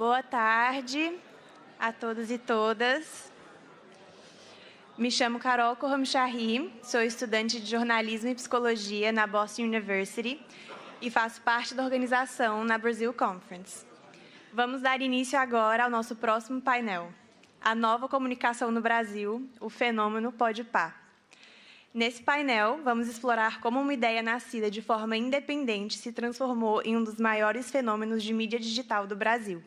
Boa tarde a todos e todas. Me chamo Carol Khorramshahi, sou estudante de jornalismo e psicologia na Boston University e faço parte da organização na Brazil Conference. Vamos dar início agora ao nosso próximo painel, a nova comunicação no Brasil, o fenômeno Podpah. Nesse painel, vamos explorar como uma ideia nascida de forma independente se transformou em um dos maiores fenômenos de mídia digital do Brasil.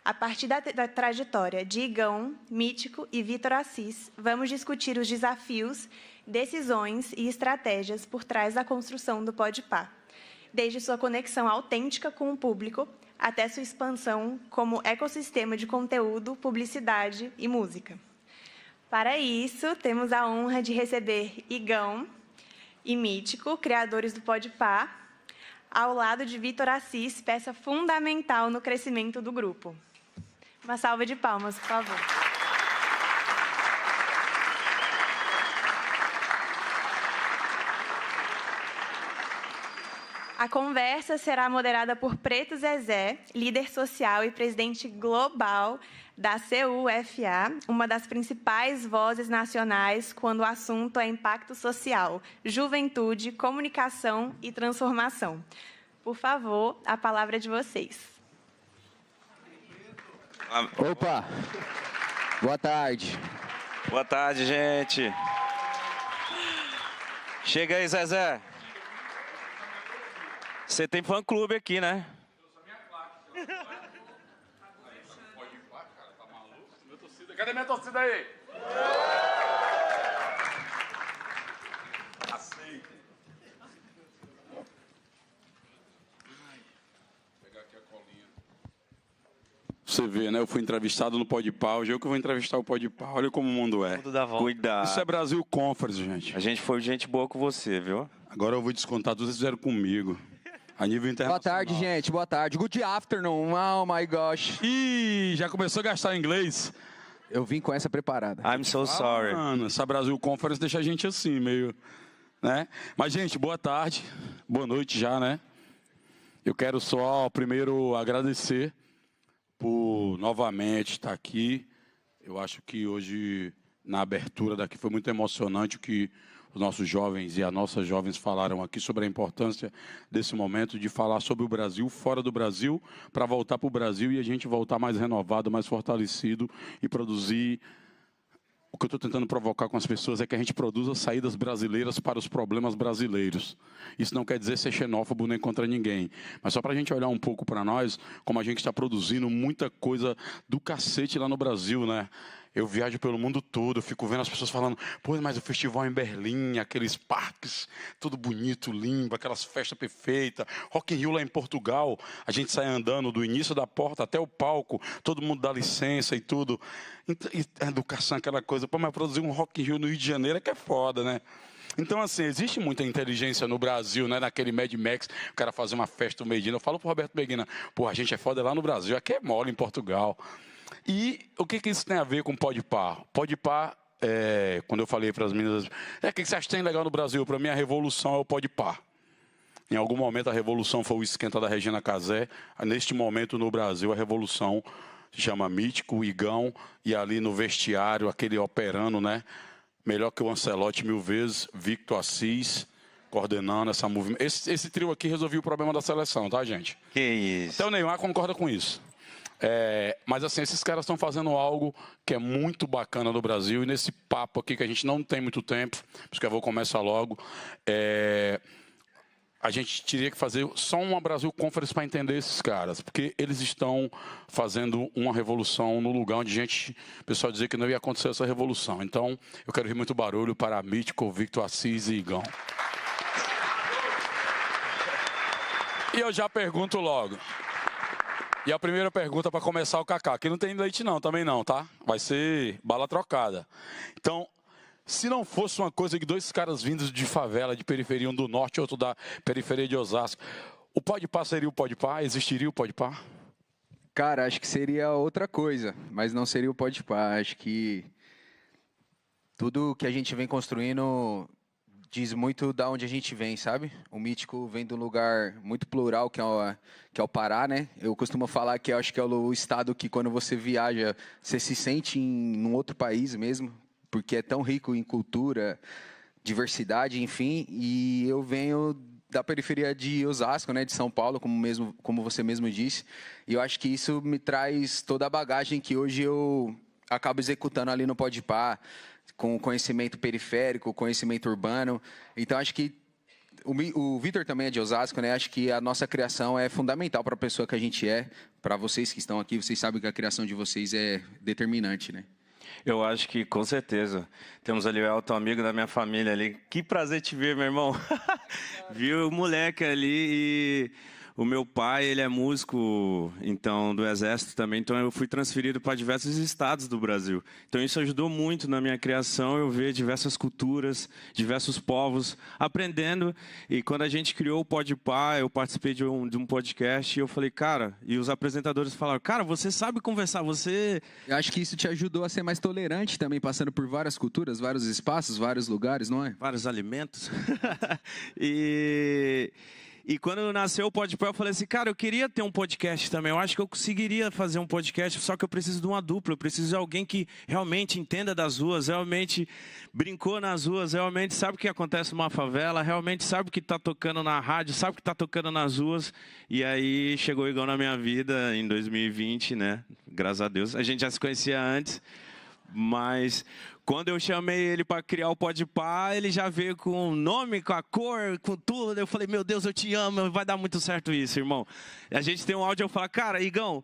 A partir da trajetória de Igão, Mítico e Vitor Assis, vamos discutir os desafios, decisões e estratégias por trás da construção do Podpah, desde sua conexão autêntica com o público até sua expansão como ecossistema de conteúdo, publicidade e música. Para isso, temos a honra de receber Igão e Mítico, criadores do Podpah, ao lado de Vitor Assis, peça fundamental no crescimento do grupo. Uma salva de palmas, por favor. A conversa será moderada por Preto Zezé, líder social e presidente global da CUFA, uma das principais vozes nacionais quando o assunto é impacto social, juventude, comunicação e transformação. Por favor, a palavra é de vocês. Opa! Boa tarde. Boa tarde, gente. Chega aí, Zezé. Você tem fã-clube aqui, né? Cadê minha torcida aí? Aceita. Pegar aqui a colinha. Você vê, né? Eu fui entrevistado no Podpah, hoje eu que vou entrevistar o Podpah. Olha como o mundo é. Tudo dá volta. Cuidado. Isso é Brasil Conference, gente. A gente foi gente boa com você, viu? Agora eu vou descontar tudo que vocês fizeram comigo. A nível internacional. Boa tarde, gente. Boa tarde. Good afternoon. Oh, my gosh. Ih, já começou a gastar inglês? Eu vim com essa preparada. I'm so sorry. Mano, essa Brasil Conference deixa a gente assim, meio... né? Mas, gente, boa tarde. Boa noite já, né? Eu quero só, primeiro, agradecer por novamente estar aqui. Eu acho que hoje, na abertura daqui, foi muito emocionante o que os nossos jovens e as nossas jovens falaram aqui sobre a importância desse momento de falar sobre o Brasil, fora do Brasil, para voltar para o Brasil e a gente voltar mais renovado, mais fortalecido e produzir. O que eu estou tentando provocar com as pessoas é que a gente produza saídas brasileiras para os problemas brasileiros. Isso não quer dizer ser xenófobo nem contra ninguém, mas só para a gente olhar um pouco para nós, como a gente está produzindo muita coisa do cacete lá no Brasil, né? Eu viajo pelo mundo todo, eu fico vendo as pessoas falando, pô, mas o festival em Berlim, aqueles parques, tudo bonito, lindo, aquelas festas perfeitas, Rock in Rio lá em Portugal, a gente sai andando do início da porta até o palco, todo mundo dá licença e tudo. E educação, aquela coisa, pô, mas produzir um Rock in Rio no Rio de Janeiro é que é foda, né? Então, assim, existe muita inteligência no Brasil, né? Naquele Mad Max, o cara fazer uma festa no Medina. Eu falo pro Roberto Medina, pô, a gente é foda lá no Brasil, aqui é mole em Portugal. E o que isso tem a ver com Podpah? Podpah, quando eu falei para as meninas, o que você acha que tem legal no Brasil? Para mim, a revolução é o Podpah. Em algum momento, a revolução foi o esquenta da Regina Casé. Neste momento, no Brasil, a revolução se chama Mítico, Igão, e ali no vestiário, aquele operando, né? Melhor que o Ancelotti 1000 vezes, Victor Assis, coordenando essa movimento. Esse trio aqui resolveu o problema da seleção, tá, gente? Que isso. Então, o Neymar concorda com isso. Mas assim, esses caras estão fazendo algo que é muito bacana no Brasil, e nesse papo aqui que a gente não tem muito tempo, por isso que eu vou começar logo, a gente teria que fazer só uma Brasil Conference para entender esses caras, porque eles estão fazendo uma revolução no lugar onde o pessoal dizia que não ia acontecer essa revolução. Então, eu quero rir muito barulho para Mítico, Victor Assis e Igão. E eu já pergunto logo. E a primeira pergunta para começar o Kaká, que não tem leite não, também não, tá? Vai ser bala trocada. Então, se não fosse uma coisa que dois caras vindos de favela, de periferia, um do norte e outro da periferia de Osasco, o Podpah seria o Podpah? Existiria o Podpah? Cara, acho que seria outra coisa, mas não seria o Podpah. Acho que tudo que a gente vem construindo diz muito da onde a gente vem, sabe? O Mítico vem de um lugar muito plural, que é o Pará, né? Eu costumo falar que eu acho que é o estado que quando você viaja, você se sente em um outro país mesmo, porque é tão rico em cultura, diversidade, enfim. E eu venho da periferia de Osasco, né, de São Paulo, como você mesmo disse. E eu acho que isso me traz toda a bagagem que hoje eu acabo executando ali no Podpah, com conhecimento periférico, conhecimento urbano. Então, acho que o Vitor também é de Osasco, né? Acho que a nossa criação é fundamental para a pessoa que a gente é. Para vocês que estão aqui, vocês sabem que a criação de vocês é determinante, né? Eu acho que, com certeza. Temos ali o Elton, amigo da minha família ali. Que prazer te ver, meu irmão. Viu o moleque ali e o meu pai, ele é músico, então, do Exército também. Então, eu fui transferido para diversos estados do Brasil. Então, isso ajudou muito na minha criação, eu ver diversas culturas, diversos povos, aprendendo. E quando a gente criou o Podpah, eu participei de um podcast e eu falei, cara, e os apresentadores falaram, cara, você sabe conversar, você... Eu acho que isso te ajudou a ser mais tolerante também, passando por várias culturas, vários espaços, vários lugares, não é? Vários alimentos. E quando nasceu o Podpah, eu falei assim, cara, eu queria ter um podcast também. Eu acho que eu conseguiria fazer um podcast, só que eu preciso de uma dupla. Eu preciso de alguém que realmente entenda das ruas, realmente brincou nas ruas, realmente sabe o que acontece numa favela, realmente sabe o que está tocando na rádio, sabe o que está tocando nas ruas. E aí chegou o Igão na minha vida em 2020, né? Graças a Deus. A gente já se conhecia antes, mas... Quando eu chamei ele para criar o Podpah, ele já veio com o nome, com a cor, com tudo. Eu falei, meu Deus, eu te amo, vai dar muito certo isso, irmão. A gente tem um áudio, eu falo, cara, Igão,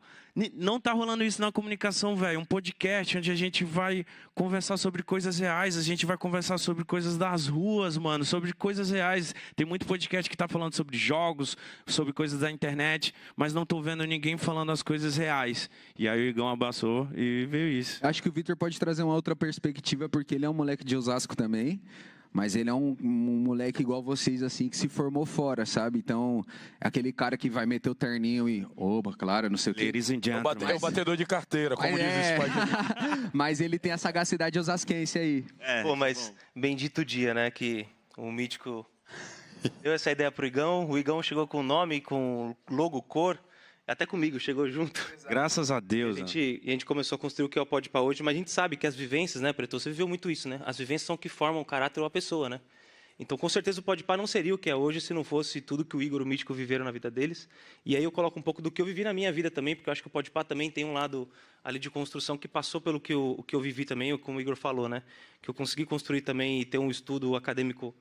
não tá rolando isso na comunicação, velho. Um podcast onde a gente vai conversar sobre coisas reais, a gente vai conversar sobre coisas das ruas, mano, sobre coisas reais. Tem muito podcast que tá falando sobre jogos, sobre coisas da internet, mas não tô vendo ninguém falando as coisas reais. E aí o Igão abraçou e veio isso. Acho que o Vitor pode trazer uma outra perspectiva, porque ele é um moleque de Osasco também, mas ele é um moleque igual vocês, assim, que se formou fora, sabe? Então, é aquele cara que vai meter o terninho e, oba, claro, não sei o quê. Ladies and É o batedor de carteira, como diz esse pai. Mas ele tem a sagacidade osasquense aí. Pô, mas bendito dia, né, que o Mítico deu essa ideia pro Igão, o Igão chegou com o nome, com logo, cor, até comigo, chegou junto. Graças a Deus. E a gente começou a construir o que é o Podpah hoje, mas a gente sabe que as vivências, né, Preto, você viveu muito isso, né? As vivências são o que formam o caráter ou a pessoa, né? Então, com certeza, o Podpah não seria o que é hoje se não fosse tudo que o Igor e o Mítico viveram na vida deles. E aí eu coloco um pouco do que eu vivi na minha vida também, porque eu acho que o Podpah também tem um lado ali de construção que passou pelo que eu vivi também, como o Igor falou, né? Que eu consegui construir também e ter um estudo acadêmico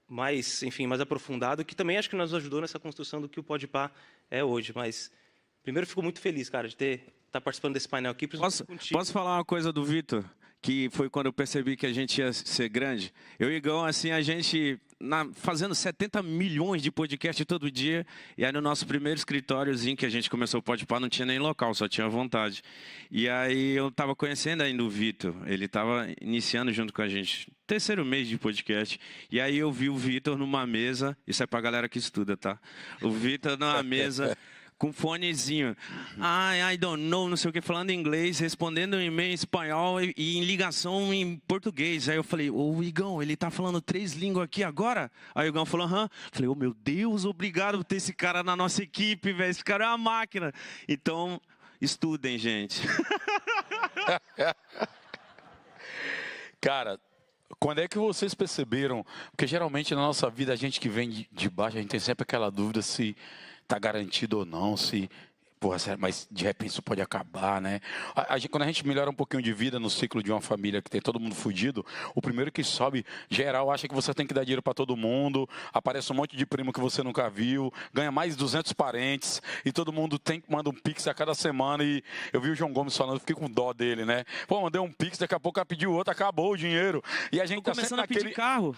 mais aprofundado, que também acho que nos ajudou nessa construção do que o Podpah é hoje. Mas, primeiro, fico muito feliz, cara, de estar participando desse painel aqui. Posso falar uma coisa do Vitor? Que foi quando eu percebi que a gente ia ser grande. Eu e o Igão, assim, a gente fazendo 70 milhões de podcasts todo dia. E aí no nosso primeiro escritóriozinho que a gente começou o Podpah, não tinha nem local, só tinha vontade. E aí eu estava conhecendo ainda o Vitor. Ele estava iniciando junto com a gente. Terceiro mês de podcast. E aí eu vi o Vitor numa mesa. Isso é pra galera que estuda, tá? O Vitor numa mesa... com fonezinho. I don't know, não sei o que, falando em inglês, respondendo um e-mail em espanhol e em ligação em português. Aí eu falei, ô Igão, ele tá falando 3 línguas aqui agora? Aí o Igão falou, aham. Falei, ô meu Deus, obrigado por ter esse cara na nossa equipe, velho. Esse cara é uma máquina. Então, estudem, gente. Cara, quando é que vocês perceberam? Porque geralmente na nossa vida, a gente que vem de baixo, a gente tem sempre aquela dúvida se tá garantido ou não, se... Porra, mas de repente isso pode acabar, né? Quando a gente melhora um pouquinho de vida no ciclo de uma família que tem todo mundo fudido, o primeiro que sobe, geral, acha que você tem que dar dinheiro para todo mundo, aparece um monte de primo que você nunca viu, ganha mais de 200 parentes, e todo mundo manda um pix a cada semana, e eu vi o João Gomes falando, eu fiquei com dó dele, né? Pô, mandei um pix, daqui a pouco ela pediu outro, acabou o dinheiro. E a gente tá começando sempre a pedir carro.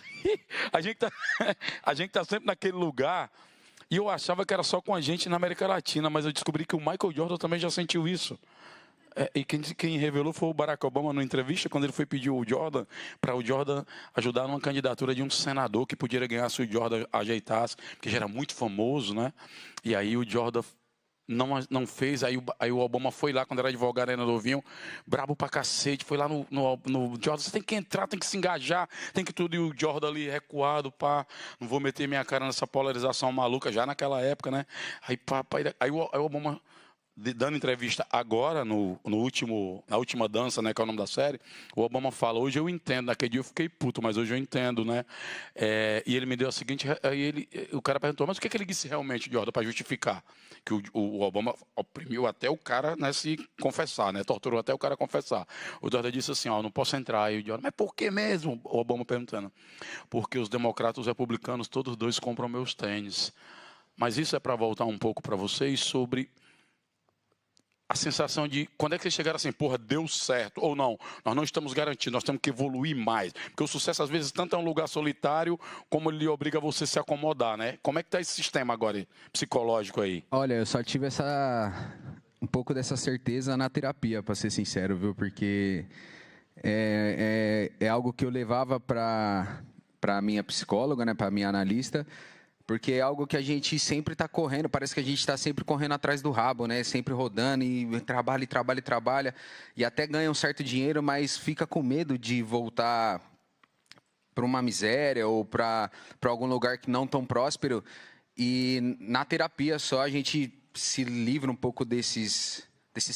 a gente tá sempre naquele lugar. E eu achava que era só com a gente na América Latina, mas eu descobri que o Michael Jordan também já sentiu isso. E quem revelou foi o Barack Obama numa entrevista, quando ele foi pedir o Jordan, para o Jordan ajudar numa candidatura de um senador que podia ganhar se o Jordan ajeitasse, porque já era muito famoso, né? E aí o Jordan não fez, aí o Obama foi lá, quando era advogado ainda novinho, brabo pra cacete, foi lá no Jordan, você tem que entrar, tem que se engajar, tem que tudo, e o Jordan ali recuado, pá, não vou meter minha cara nessa polarização maluca, já naquela época, né? Aí o Obama, dando entrevista agora, na última dança, né, que é o nome da série, o Obama fala, hoje eu entendo, naquele dia eu fiquei puto, mas hoje eu entendo, né? E ele me deu a seguinte, o cara perguntou, mas o que ele disse realmente, Jordan, para justificar? Que o Obama oprimiu até o cara, né, se confessar, né, torturou até o cara confessar. O Jordan disse assim, não posso entrar. E o Jordan, mas por que mesmo? O Obama perguntando. Porque os democratas e os republicanos, todos dois compram meus tênis. Mas isso é para voltar um pouco para vocês sobre a sensação de quando é que vocês chegaram assim, porra, deu certo, ou não, nós não estamos garantidos, nós temos que evoluir mais, porque o sucesso às vezes tanto é um lugar solitário, como ele obriga você a se acomodar, né? Como é que está esse sistema agora psicológico aí? Olha, eu só tive um pouco dessa certeza na terapia, para ser sincero, viu? Porque é algo que eu levava para a minha psicóloga, né, para a minha analista, porque é algo que a gente sempre está correndo, parece que a gente está sempre correndo atrás do rabo, né? Sempre rodando e trabalha, e até ganha um certo dinheiro, mas fica com medo de voltar para uma miséria ou para algum lugar que não tão próspero. E na terapia só a gente se livra um pouco desses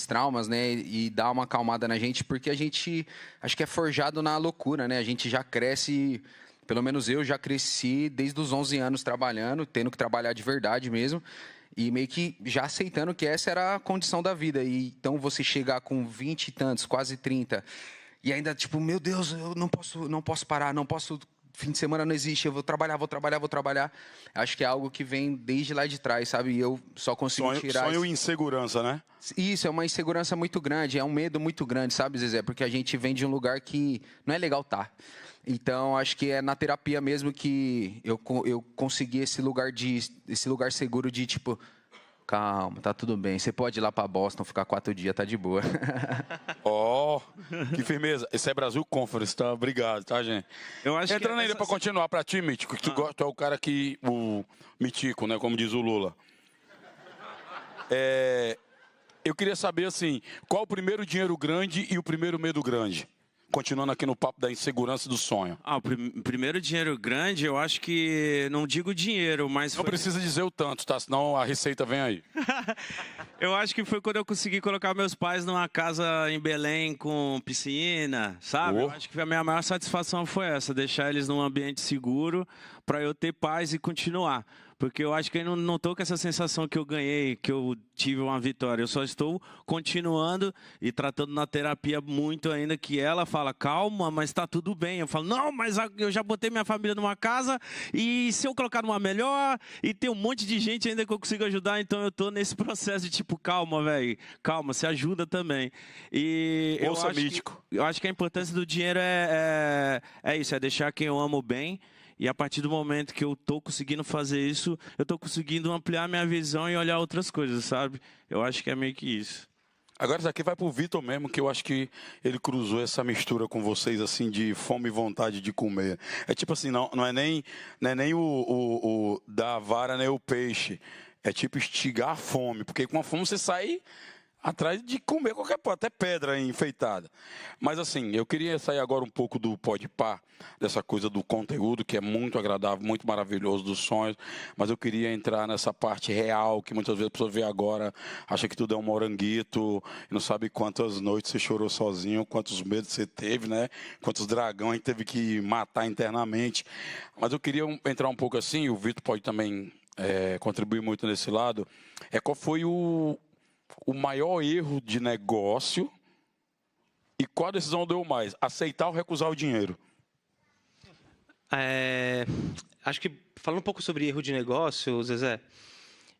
traumas, né? E dá uma acalmada na gente, porque a gente, acho que é forjado na loucura, né? A gente já cresce... Pelo menos eu já cresci desde os 11 anos trabalhando, tendo que trabalhar de verdade mesmo, e meio que já aceitando que essa era a condição da vida. E então você chegar com 20 e tantos, quase 30, e ainda tipo, meu Deus, eu não posso parar, não posso, fim de semana não existe, eu vou trabalhar. Acho que é algo que vem desde lá de trás, sabe? E eu só consigo tirar... Sonho e insegurança, né? Isso, é uma insegurança muito grande, é um medo muito grande, sabe, Zezé? Porque a gente vem de um lugar que não é legal estar. Então, acho que é na terapia mesmo que eu consegui esse lugar seguro de, tipo, calma, tá tudo bem. Você pode ir lá para Boston, ficar 4 dias, tá de boa. Que firmeza. Esse é Brasil Conference, tá? Obrigado, tá, gente? Eu acho Entrando ainda para continuar, para ti, Mítico, que tu é o cara que... O Mítico, né, como diz o Lula. Eu queria saber, assim, qual o primeiro dinheiro grande e o primeiro medo grande? Continuando aqui no papo da insegurança do sonho. O primeiro dinheiro grande, eu acho que, não digo dinheiro, mas... Não precisa dizer o tanto, tá? Senão a receita vem aí. Eu acho que foi quando eu consegui colocar meus pais numa casa em Belém com piscina, sabe? Eu acho que a minha maior satisfação foi essa, deixar eles num ambiente seguro para eu ter paz e continuar. Porque eu acho que eu não estou com essa sensação que eu ganhei, que eu tive uma vitória. Eu só estou continuando e tratando na terapia muito ainda, que ela fala, calma, mas está tudo bem. Eu falo, não, mas eu já botei minha família numa casa e se eu colocar numa melhor, e tem um monte de gente ainda que eu consigo ajudar, então eu estou nesse processo de tipo, calma, velho, calma, se ajuda também. E eu acho que a importância do dinheiro é isso, é deixar quem eu amo bem. E a partir do momento que eu estou conseguindo fazer isso, eu estou conseguindo ampliar minha visão e olhar outras coisas, sabe? Eu acho que é meio que isso. Agora isso aqui vai pro Vitor mesmo, que eu acho que ele cruzou essa mistura com vocês, assim, de fome e vontade de comer. É tipo assim, não é nem o da vara, nem o peixe. É tipo estigar a fome, porque com a fome você sai... atrás de comer qualquer coisa, até pedra enfeitada. Mas assim, eu queria sair agora um pouco do Podpah, dessa coisa do conteúdo, que é muito agradável, muito maravilhoso, dos sonhos, mas eu queria entrar nessa parte real, que muitas vezes a pessoa vê agora, acha que tudo é um moranguito, não sabe quantas noites você chorou sozinho, quantos medos você teve, né? Quantos dragões a gente teve que matar internamente. Mas eu queria entrar um pouco assim, o Vitor pode também contribuir muito nesse lado, qual foi o maior erro de negócio e qual decisão deu mais? Aceitar ou recusar o dinheiro? Acho que, falando um pouco sobre erro de negócio, Zezé,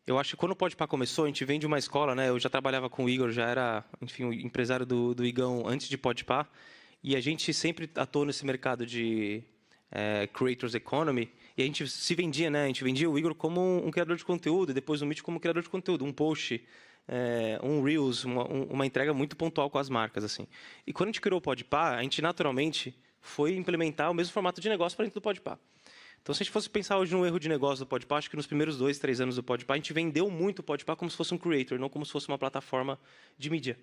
eu acho que quando o Podpah começou, a gente vem de uma escola, né? Eu já trabalhava com o Igor, já era, enfim, o empresário do Igão antes de Podpah, e a gente sempre atuou nesse mercado de Creators Economy, e a gente se vendia, né? A gente vendia o Igor como um criador de conteúdo, e depois o Mitch como criador de conteúdo, um post... um Reels, uma entrega muito pontual com as marcas, assim. E quando a gente criou o Podpah, a gente naturalmente foi implementar o mesmo formato de negócio para dentro do Podpah. Então, se a gente fosse pensar hoje num erro de negócio do Podpah, acho que nos primeiros 2, 3 anos do Podpah, a gente vendeu muito o Podpah como se fosse um creator, não como se fosse uma plataforma de mídia.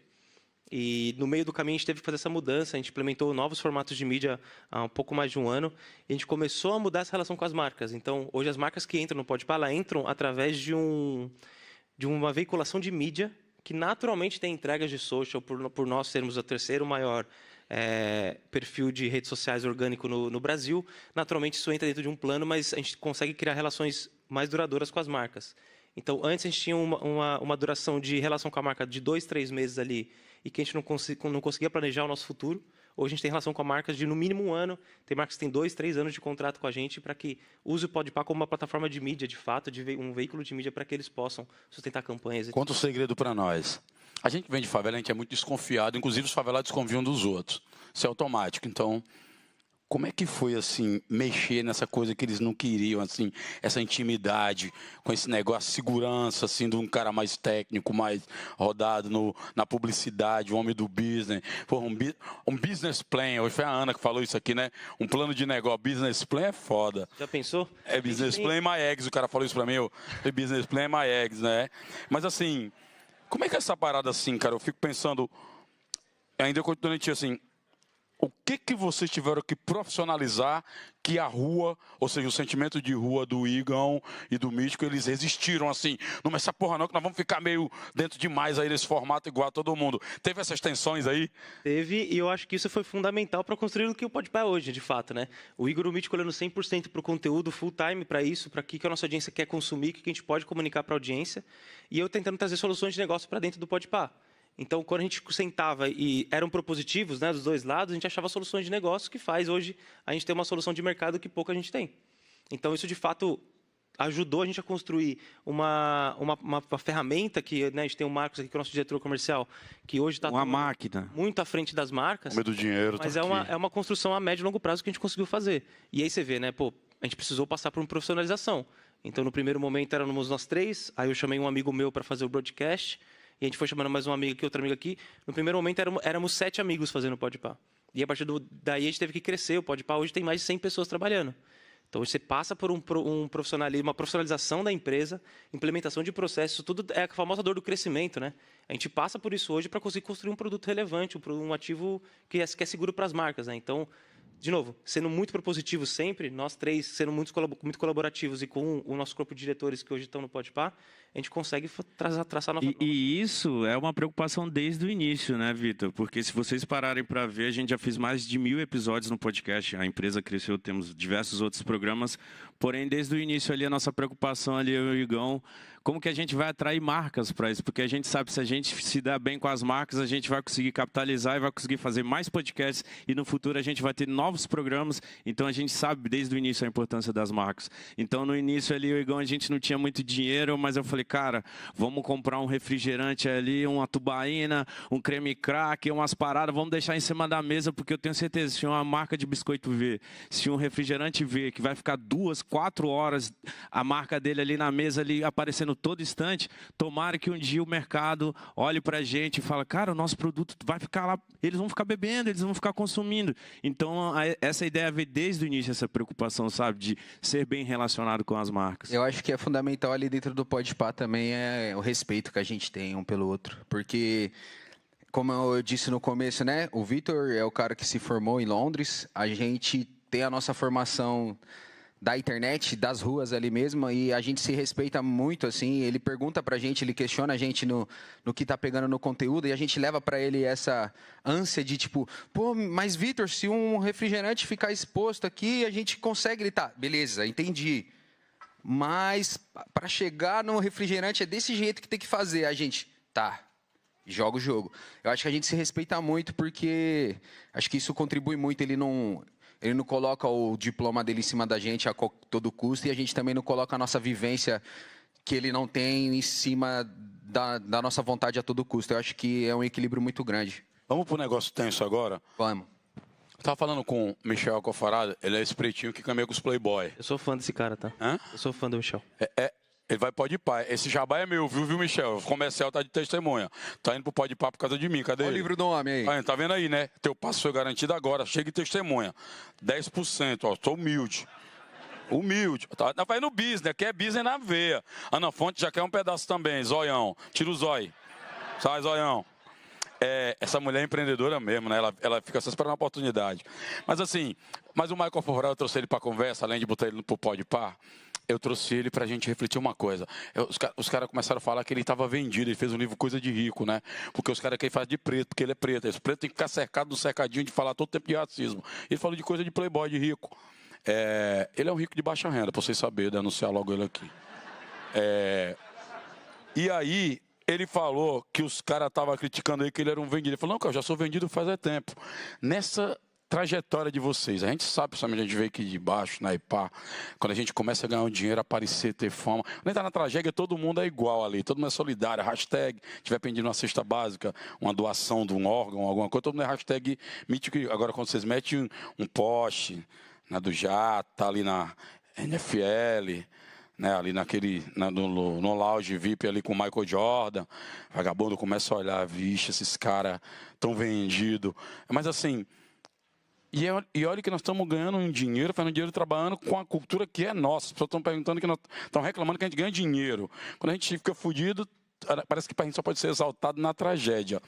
E no meio do caminho a gente teve que fazer essa mudança, a gente implementou novos formatos de mídia há um pouco mais de um ano, e a gente começou a mudar essa relação com as marcas. Então, hoje as marcas que entram no Podpah, elas entram através de uma veiculação de mídia, que naturalmente tem entregas de social, por nós sermos o terceiro maior perfil de redes sociais orgânico no Brasil. Naturalmente isso entra dentro de um plano, mas a gente consegue criar relações mais duradouras com as marcas. Então, antes a gente tinha uma duração de relação com a marca de 2, 3 meses ali, e que a gente não conseguia planejar o nosso futuro. Hoje a gente tem relação com a marca de no mínimo um ano. Tem marcas que têm 2, 3 anos de contrato com a gente para que use o Podpah como uma plataforma de mídia, de fato, um veículo de mídia para que eles possam sustentar campanhas. Conta um segredo para nós. A gente vem de favela, a gente é muito desconfiado, inclusive os favelados desconfiam dos outros. Isso é automático. Então, como é que foi, assim, mexer nessa coisa que eles não queriam, assim, essa intimidade, com esse negócio, segurança, assim, de um cara mais técnico, mais rodado na publicidade, um homem do business. Pô, um business plan, hoje foi a Ana que falou isso aqui, né? Um plano de negócio, business plan é foda. Já pensou? É business plan my eggs, o cara falou isso pra mim, business plan my eggs, né? Mas, assim, como é que é essa parada, assim, cara? Eu fico pensando, ainda continuamente, assim, o que vocês tiveram que profissionalizar que a rua, ou seja, o sentimento de rua do Igão e do Mítico, eles resistiram assim? Não, mas essa porra não, que nós vamos ficar meio dentro demais aí desse formato igual a todo mundo. Teve essas tensões aí? Teve, e eu acho que isso foi fundamental para construir o que o Podpah é hoje, de fato, né? O Igor e o Mítico olhando 100% para o conteúdo, full time para isso, para o que a nossa audiência quer consumir, o que a gente pode comunicar para a audiência, e eu tentando trazer soluções de negócio para dentro do Podpah. Então, quando a gente sentava e eram propositivos, né, dos dois lados, a gente achava soluções de negócio que faz hoje a gente ter uma solução de mercado que pouca gente tem. Então, isso, de fato, ajudou a gente a construir uma ferramenta que, né, a gente tem o Marcos aqui, que é o nosso diretor comercial, que hoje está muito à frente das marcas. Medo do dinheiro, mas tá é uma construção a médio e longo prazo que a gente conseguiu fazer. E aí você vê, né, pô, a gente precisou passar por uma profissionalização. Então, no primeiro momento, éramos nós 3, aí eu chamei um amigo meu para fazer o broadcast, e a gente foi chamando mais um amigo aqui, outro amigo aqui. No primeiro momento, éramos 7 amigos fazendo o Podpah. E a partir daí, a gente teve que crescer. O Podpah hoje tem mais de 100 pessoas trabalhando. Então, você passa por um profissionalismo, uma profissionalização da empresa, implementação de processos, tudo é a famosa dor do crescimento, né? A gente passa por isso hoje para conseguir construir um produto relevante, um ativo que é seguro para as marcas, né? Então, de novo, sendo muito propositivo sempre, nós 3 sendo muito colaborativos e com o nosso corpo de diretores que hoje estão no Podpah, a gente consegue traçar nova... E isso é uma preocupação desde o início, né, Vitor? Porque se vocês pararem para ver, a gente já fez mais de 1000 episódios no podcast, a empresa cresceu, temos diversos outros programas, porém, desde o início ali, a nossa preocupação ali, eu e o Igão, como que a gente vai atrair marcas para isso? Porque a gente sabe que se a gente se der bem com as marcas, a gente vai conseguir capitalizar e vai conseguir fazer mais podcasts e no futuro a gente vai ter novos programas, então a gente sabe desde o início a importância das marcas. Então, no início ali, eu e o Igão, a gente não tinha muito dinheiro, mas eu falei, cara, vamos comprar um refrigerante ali, uma tubaína, um creme crack, umas paradas, vamos deixar em cima da mesa, porque eu tenho certeza, se uma marca de biscoito vê, se um refrigerante vê, que vai ficar 2, 4 horas a marca dele ali na mesa, ali aparecendo todo instante, tomara que um dia o mercado olhe pra gente e fala, cara, o nosso produto vai ficar lá, eles vão ficar bebendo, eles vão ficar consumindo. Então, essa ideia veio desde o início, essa preocupação, sabe, de ser bem relacionado com as marcas. Eu acho que é fundamental ali dentro do Podpah também é o respeito que a gente tem um pelo outro, porque, como eu disse no começo, né, o Vitor é o cara que se formou em Londres, a gente tem a nossa formação da internet, das ruas ali mesmo, e a gente se respeita muito, assim, ele pergunta pra gente, ele questiona a gente no que tá pegando no conteúdo, e a gente leva pra ele essa ânsia de tipo, pô, mas Vitor, se um refrigerante ficar exposto aqui, a gente consegue gritar, beleza, entendi. Mas para chegar no refrigerante é desse jeito que tem que fazer. A gente, tá, joga o jogo. Eu acho que a gente se respeita muito porque acho que isso contribui muito. Ele não coloca o diploma dele em cima da gente a todo custo e a gente também não coloca a nossa vivência que ele não tem em cima da nossa vontade a todo custo. Eu acho que é um equilíbrio muito grande. Vamos pro negócio tenso agora? Vamos. Eu tava falando com o Michel Alcofarada, ele é esse pretinho que caminha com os Playboy. Eu sou fã desse cara, tá? Hã? Eu sou fã do Michel. Ele vai Podpah. Esse jabá é meu, viu, Michel? O comercial tá de testemunha. Tá indo pro Podpah por causa de mim, cadê Olha ele? o livro do homem aí. Tá vendo aí, né? Teu passo foi garantido agora, chega e testemunha. 10%, ó, tô humilde. Humilde. Tá fazendo business, quer business na veia. Ana Fonte já quer um pedaço também, zoião. Tira o zóio. Sai, zoião. Essa mulher é empreendedora mesmo, né? Ela fica só esperando a oportunidade. Mas assim, o Michael Forral, eu trouxe ele para conversa, além de botar ele pro Podpah, eu trouxe ele pra gente refletir uma coisa. Os caras começaram a falar que ele estava vendido, ele fez um livro Coisa de Rico, né? Porque os caras querem fazer de preto, porque ele é preto. Esse preto tem que ficar cercado do cercadinho de falar todo tempo de racismo. Ele falou de coisa de playboy, de rico. Ele é um rico de baixa renda, pra vocês saberem, denunciar logo ele aqui. E aí, ele falou que os caras estavam criticando ele, que ele era um vendido. Ele falou, não, cara, eu já sou vendido faz tempo. Nessa trajetória de vocês, a gente sabe, principalmente a gente veio aqui de baixo, na IPA, quando a gente começa a ganhar um dinheiro, aparecer, ter fama. Quando está na tragédia, todo mundo é igual ali, todo mundo é solidário. Hashtag, tiver pedindo uma cesta básica, uma doação de um órgão, alguma coisa, todo mundo é hashtag mítico. Agora, quando vocês metem um poste, na do Jato, tá ali na NFL, né, ali no lounge VIP ali com o Michael Jordan, vagabundo começa a olhar, vixe, esses caras tão vendidos. Mas assim, e olha que nós estamos ganhando um dinheiro, fazendo dinheiro trabalhando com a cultura que é nossa. As pessoas estão perguntando, estão reclamando que a gente ganha dinheiro. Quando a gente fica fudido, parece que a gente só pode ser exaltado na tragédia.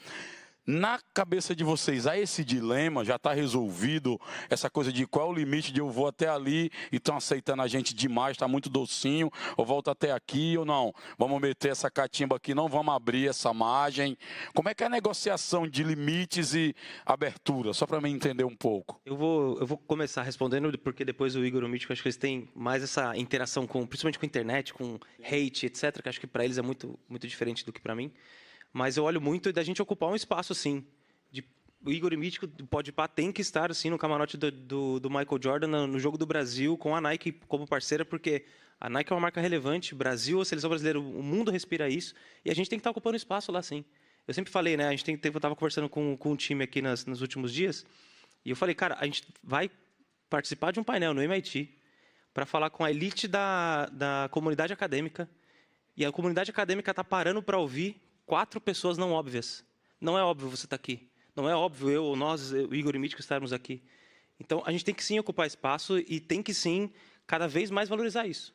Na cabeça de vocês, há esse dilema, já está resolvido, essa coisa de qual é o limite de eu vou até ali e estão aceitando a gente demais, está muito docinho, ou volto até aqui ou não? Vamos meter essa catimba aqui, não vamos abrir essa margem. Como é que é a negociação de limites e abertura? Só para mim entender um pouco. Eu vou começar respondendo, porque depois o Igor e o Mítico, acho que eles têm mais essa interação, principalmente com a internet, com hate, etc., que acho que para eles é muito, muito diferente do que para mim. Mas eu olho muito da gente ocupar um espaço, assim. O Igor e Mítico, do Podpah, tem que estar, assim, no camarote do Michael Jordan, no Jogo do Brasil, com a Nike como parceira, porque a Nike é uma marca relevante, Brasil, a seleção brasileira, o mundo respira isso, e a gente tem que estar ocupando espaço lá, sim. Eu sempre falei, né, eu estava conversando com um time aqui nos últimos dias, e eu falei, cara, a gente vai participar de um painel no MIT para falar com a elite da comunidade acadêmica, e a comunidade acadêmica está parando para ouvir 4 pessoas não óbvias. Não é óbvio você estar aqui. Não é óbvio nós, o Igor e o Mítico, estarmos aqui. Então, a gente tem que sim ocupar espaço e tem que sim, cada vez mais valorizar isso.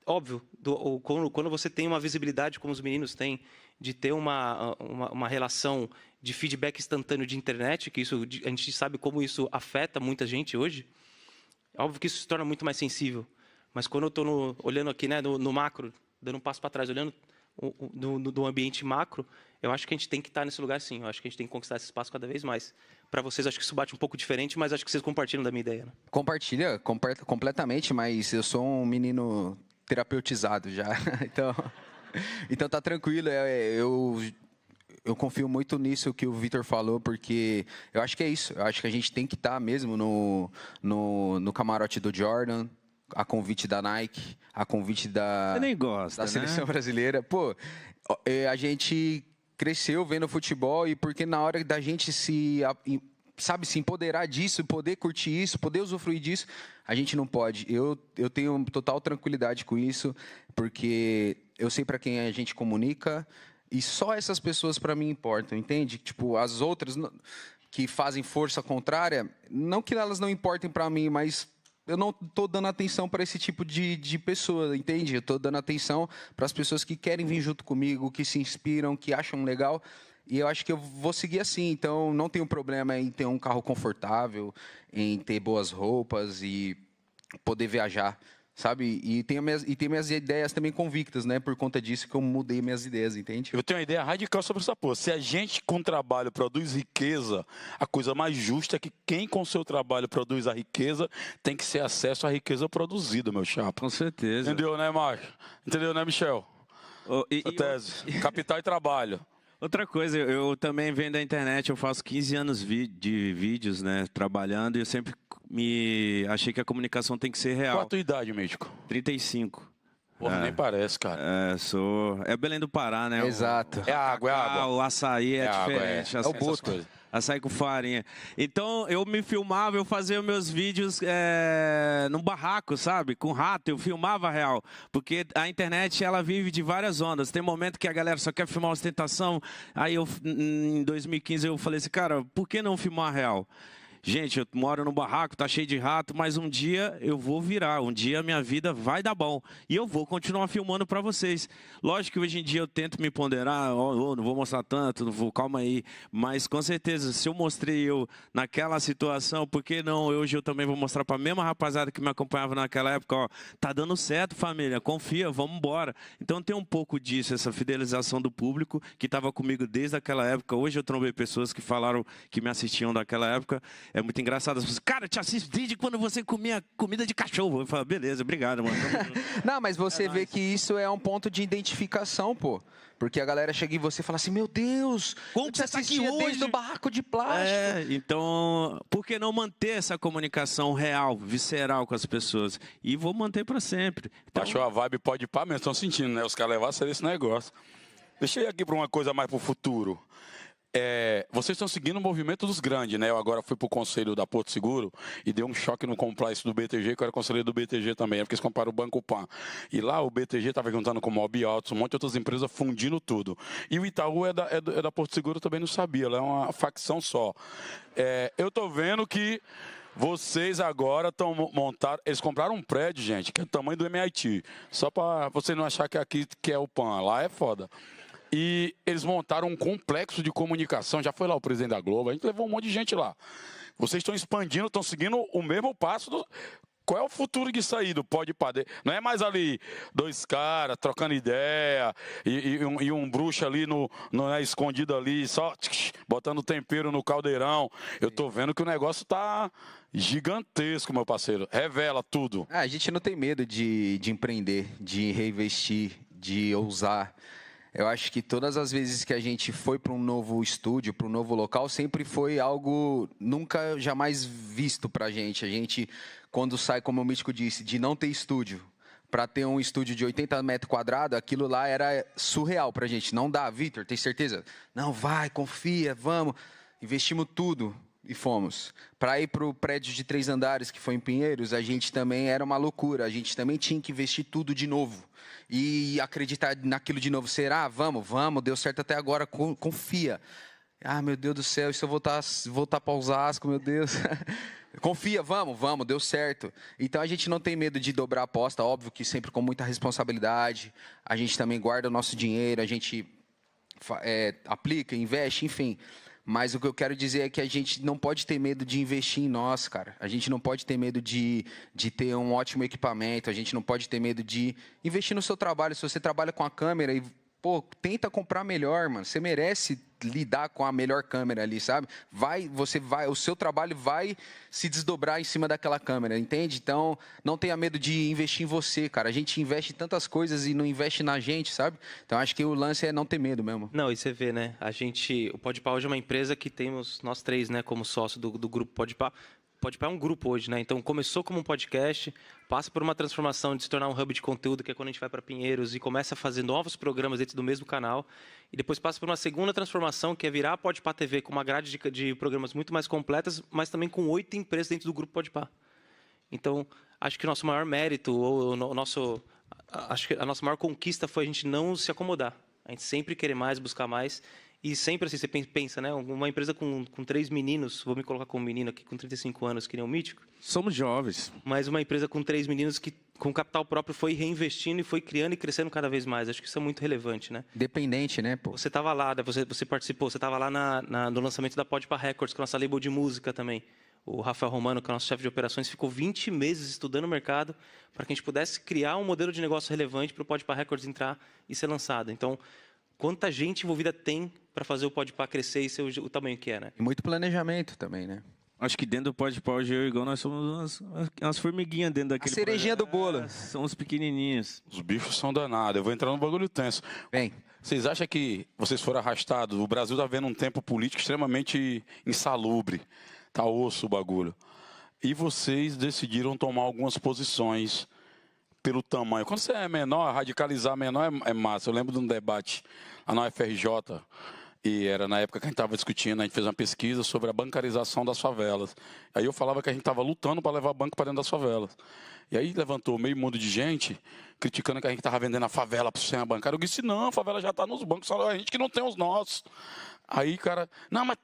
Óbvio, quando você tem uma visibilidade, como os meninos têm, de ter uma relação de feedback instantâneo de internet, que isso, a gente sabe como isso afeta muita gente hoje, óbvio que isso se torna muito mais sensível. Mas quando eu estou olhando aqui, né, no macro, dando um passo para trás, olhando do ambiente macro, eu acho que a gente tem que estar nesse lugar, sim. Eu acho que a gente tem que conquistar esse espaço cada vez mais. Para vocês, acho que isso bate um pouco diferente, mas acho que vocês compartilham da minha ideia. Né? Compartilha completamente, mas eu sou um menino terapeutizado já. Então tá tranquilo. Eu confio muito nisso que o Vitor falou, porque eu acho que é isso. Eu acho que a gente tem que estar mesmo no camarote do Jordan, a convite da Nike, a convite da seleção brasileira. Pô, a gente cresceu vendo futebol e porque na hora da gente se empoderar disso, poder curtir isso, poder usufruir disso, a gente não pode. Eu tenho total tranquilidade com isso, porque eu sei para quem a gente comunica e só essas pessoas para mim importam, entende? Tipo, as outras que fazem força contrária, não que elas não importem para mim, mas eu não estou dando atenção para esse tipo de pessoa, entende? Eu estou dando atenção para as pessoas que querem vir junto comigo, que se inspiram, que acham legal. E eu acho que eu vou seguir assim. Então, não tenho problema em ter um carro confortável, em ter boas roupas e poder viajar, sabe? E tenho minhas ideias também convictas, né? Por conta disso que eu mudei minhas ideias, entende? Eu tenho uma ideia radical sobre essa porra. Se a gente com trabalho produz riqueza, a coisa mais justa é que quem com seu trabalho produz a riqueza tem que ter acesso à riqueza produzida, meu chapa. Com certeza. Entendeu, né, Marcos? Entendeu, né, Michel? Tese. Capital e trabalho. Outra coisa, eu também venho da internet, eu faço 15 anos de vídeos, né, trabalhando, e eu sempre achei que a comunicação tem que ser real. Qual a tua idade, médico? 35. Porra, nem parece, cara. É Belém do Pará, né? Exato. É água. O açaí é diferente. É o boto. Açaí com farinha. Então, eu me filmava, eu fazia meus vídeos num barraco, sabe? Com rato, eu filmava real. Porque a internet, ela vive de várias ondas. Tem momento que a galera só quer filmar ostentação. Aí, em 2015, eu falei assim, cara, por que não filmar real? gente, eu moro no barraco, tá cheio de rato, mas um dia eu vou virar, um dia a minha vida vai dar bom. E eu vou continuar filmando para vocês. Lógico que hoje em dia eu tento me ponderar, não vou mostrar tanto, não vou, calma aí. Mas com certeza, se eu mostrei eu naquela situação, por que não hoje eu também vou mostrar para a mesma rapaziada que me acompanhava naquela época, ó, tá dando certo, família, confia, vamos embora. Então tem um pouco disso, essa fidelização do público que estava comigo desde aquela época. Hoje eu trombei pessoas que falaram que me assistiam daquela época. É muito engraçado. As pessoas, cara, eu te assisto desde quando você comia comida de cachorro. Eu falo, beleza, obrigado, mano. Não, mas você vê que isso é um ponto de identificação, pô. Porque a galera chega em você e fala assim, meu Deus, como eu te você tá aqui assistia hoje? desde o barraco de plástico. Então, por que não manter essa comunicação real, visceral com as pessoas? E vou manter para sempre. Então, Achou a vibe pode pá mesmo, estão sentindo, né? Os caras levaram a sério esse negócio. Deixa eu ir aqui para uma coisa mais para o futuro. Vocês estão seguindo o movimento dos grandes, né? Eu agora fui para o conselho da Porto Seguro e deu um choque no compliance do BTG, que eu era conselheiro do BTG também, porque eles compraram o Banco Pan. E lá o BTG estava juntando com o Mob Altos, um monte de outras empresas fundindo tudo. E o Itaú é da Porto Seguro, eu também não sabia, ela é uma facção só. Eu estou vendo que vocês agora estão montados. Eles compraram um prédio, gente, que é o tamanho do MIT. Só para você não achar que aqui que é o PAN. Lá é foda. E eles montaram um complexo de comunicação. Já foi lá o presidente da Globo. A gente levou um monte de gente lá. Vocês estão expandindo, estão seguindo o mesmo passo do. Qual é o futuro disso aí do Pode Pá? Não é mais ali dois caras trocando ideia e um bruxo ali escondido ali, só botando tempero no caldeirão. Eu tô vendo que o negócio tá gigantesco, meu parceiro. Revela tudo. A gente não tem medo de empreender, de reinvestir, de ousar. Eu acho que todas as vezes que a gente foi para um novo estúdio, para um novo local, sempre foi algo nunca, jamais visto para a gente. A gente, quando sai, como o Mítico disse, de não ter estúdio, para ter um estúdio de 80 metros quadrados, aquilo lá era surreal para a gente. Não dá, Vitor, tem certeza? Não, vai, confia, vamos. Investimos tudo e fomos. Para ir para o prédio de 3 andares, que foi em Pinheiros, a gente também era uma loucura. A gente também tinha que investir tudo de novo. E acreditar naquilo de novo. Será? Vamos, deu certo até agora, confia. Ah, meu Deus do céu, e se eu voltar para Osasco, meu Deus. Confia, vamos, deu certo. Então a gente não tem medo de dobrar a aposta, óbvio que sempre com muita responsabilidade. A gente também guarda o nosso dinheiro, a gente aplica, investe, enfim. Mas o que eu quero dizer é que a gente não pode ter medo de investir em nós, cara. A gente não pode ter medo de ter um ótimo equipamento. A gente não pode ter medo de investir no seu trabalho. Se você trabalha com a câmera e, tenta comprar melhor, mano. Você merece lidar com a melhor câmera ali, sabe? O seu trabalho vai se desdobrar em cima daquela câmera, entende? Então, não tenha medo de investir em você, cara. A gente investe em tantas coisas e não investe na gente, sabe? Então, acho que o lance é não ter medo mesmo. Não, e você vê, né? O Pode Pá hoje é uma empresa que temos nós 3, né, como sócio do grupo Pode Pá. Pode Pá é um grupo hoje, né? Então, começou como um podcast, passa por uma transformação de se tornar um hub de conteúdo, que é quando a gente vai para Pinheiros e começa a fazer novos programas dentro do mesmo canal. E depois passa por uma segunda transformação, que é virar a Pode Pá TV com uma grade de programas muito mais completas, mas também com 8 empresas dentro do grupo Pode Pá. Então, acho que o nosso maior mérito, acho que a nossa maior conquista foi a gente não se acomodar. A gente sempre querer mais, buscar mais. E sempre assim, você pensa, né? Uma empresa com 3 meninos, vou me colocar como menino aqui, com 35 anos, que nem o Mítico. Somos jovens. Mas uma empresa com 3 meninos que, com capital próprio, foi reinvestindo e foi criando e crescendo cada vez mais. Acho que isso é muito relevante, né? Dependente, né, pô? Você estava lá, você participou, você estava lá no lançamento da Pode Pá Records, que é a nossa label de música também. O Rafael Romano, que é o nosso chefe de operações, ficou 20 meses estudando o mercado para que a gente pudesse criar um modelo de negócio relevante para o Pode Pá Records entrar e ser lançado. Então, quanta gente envolvida tem para fazer o Pode Pá crescer e ser o tamanho que é, né? E muito planejamento também, né? Acho que dentro do Pode Pá, hoje eu e o Igor, nós somos umas formiguinhas dentro daquele... A cerejinha do bolo. Somos pequenininhos. Os bichos são danados. Eu vou entrar num bagulho tenso. Bem, Vocês acham que vocês foram arrastados? O Brasil está vendo um tempo político extremamente insalubre. Tá osso o bagulho. E vocês decidiram tomar algumas posições pelo tamanho. Quando você é menor, radicalizar menor é massa. Eu lembro de um debate lá na UFRJ. E era na época que a gente estava discutindo, a gente fez uma pesquisa sobre a bancarização das favelas. Aí eu falava que a gente estava lutando para levar banco para dentro das favelas. E aí levantou meio mundo de gente criticando que a gente estava vendendo a favela para o sistema bancário. Eu disse, não, a favela já está nos bancos, só a gente que não tem os nossos. Aí, cara, não, mas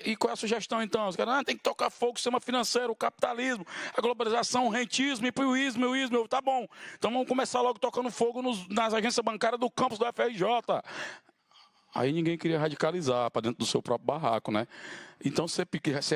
e qual é a sugestão então? Os caras, tem que tocar fogo no sistema financeiro, o capitalismo, a globalização, o rentismo, o ismo. Eu, tá bom, então vamos começar logo tocando fogo nas agências bancárias do campus do FRJ. Aí ninguém queria radicalizar para dentro do seu próprio barraco, né? Então, ser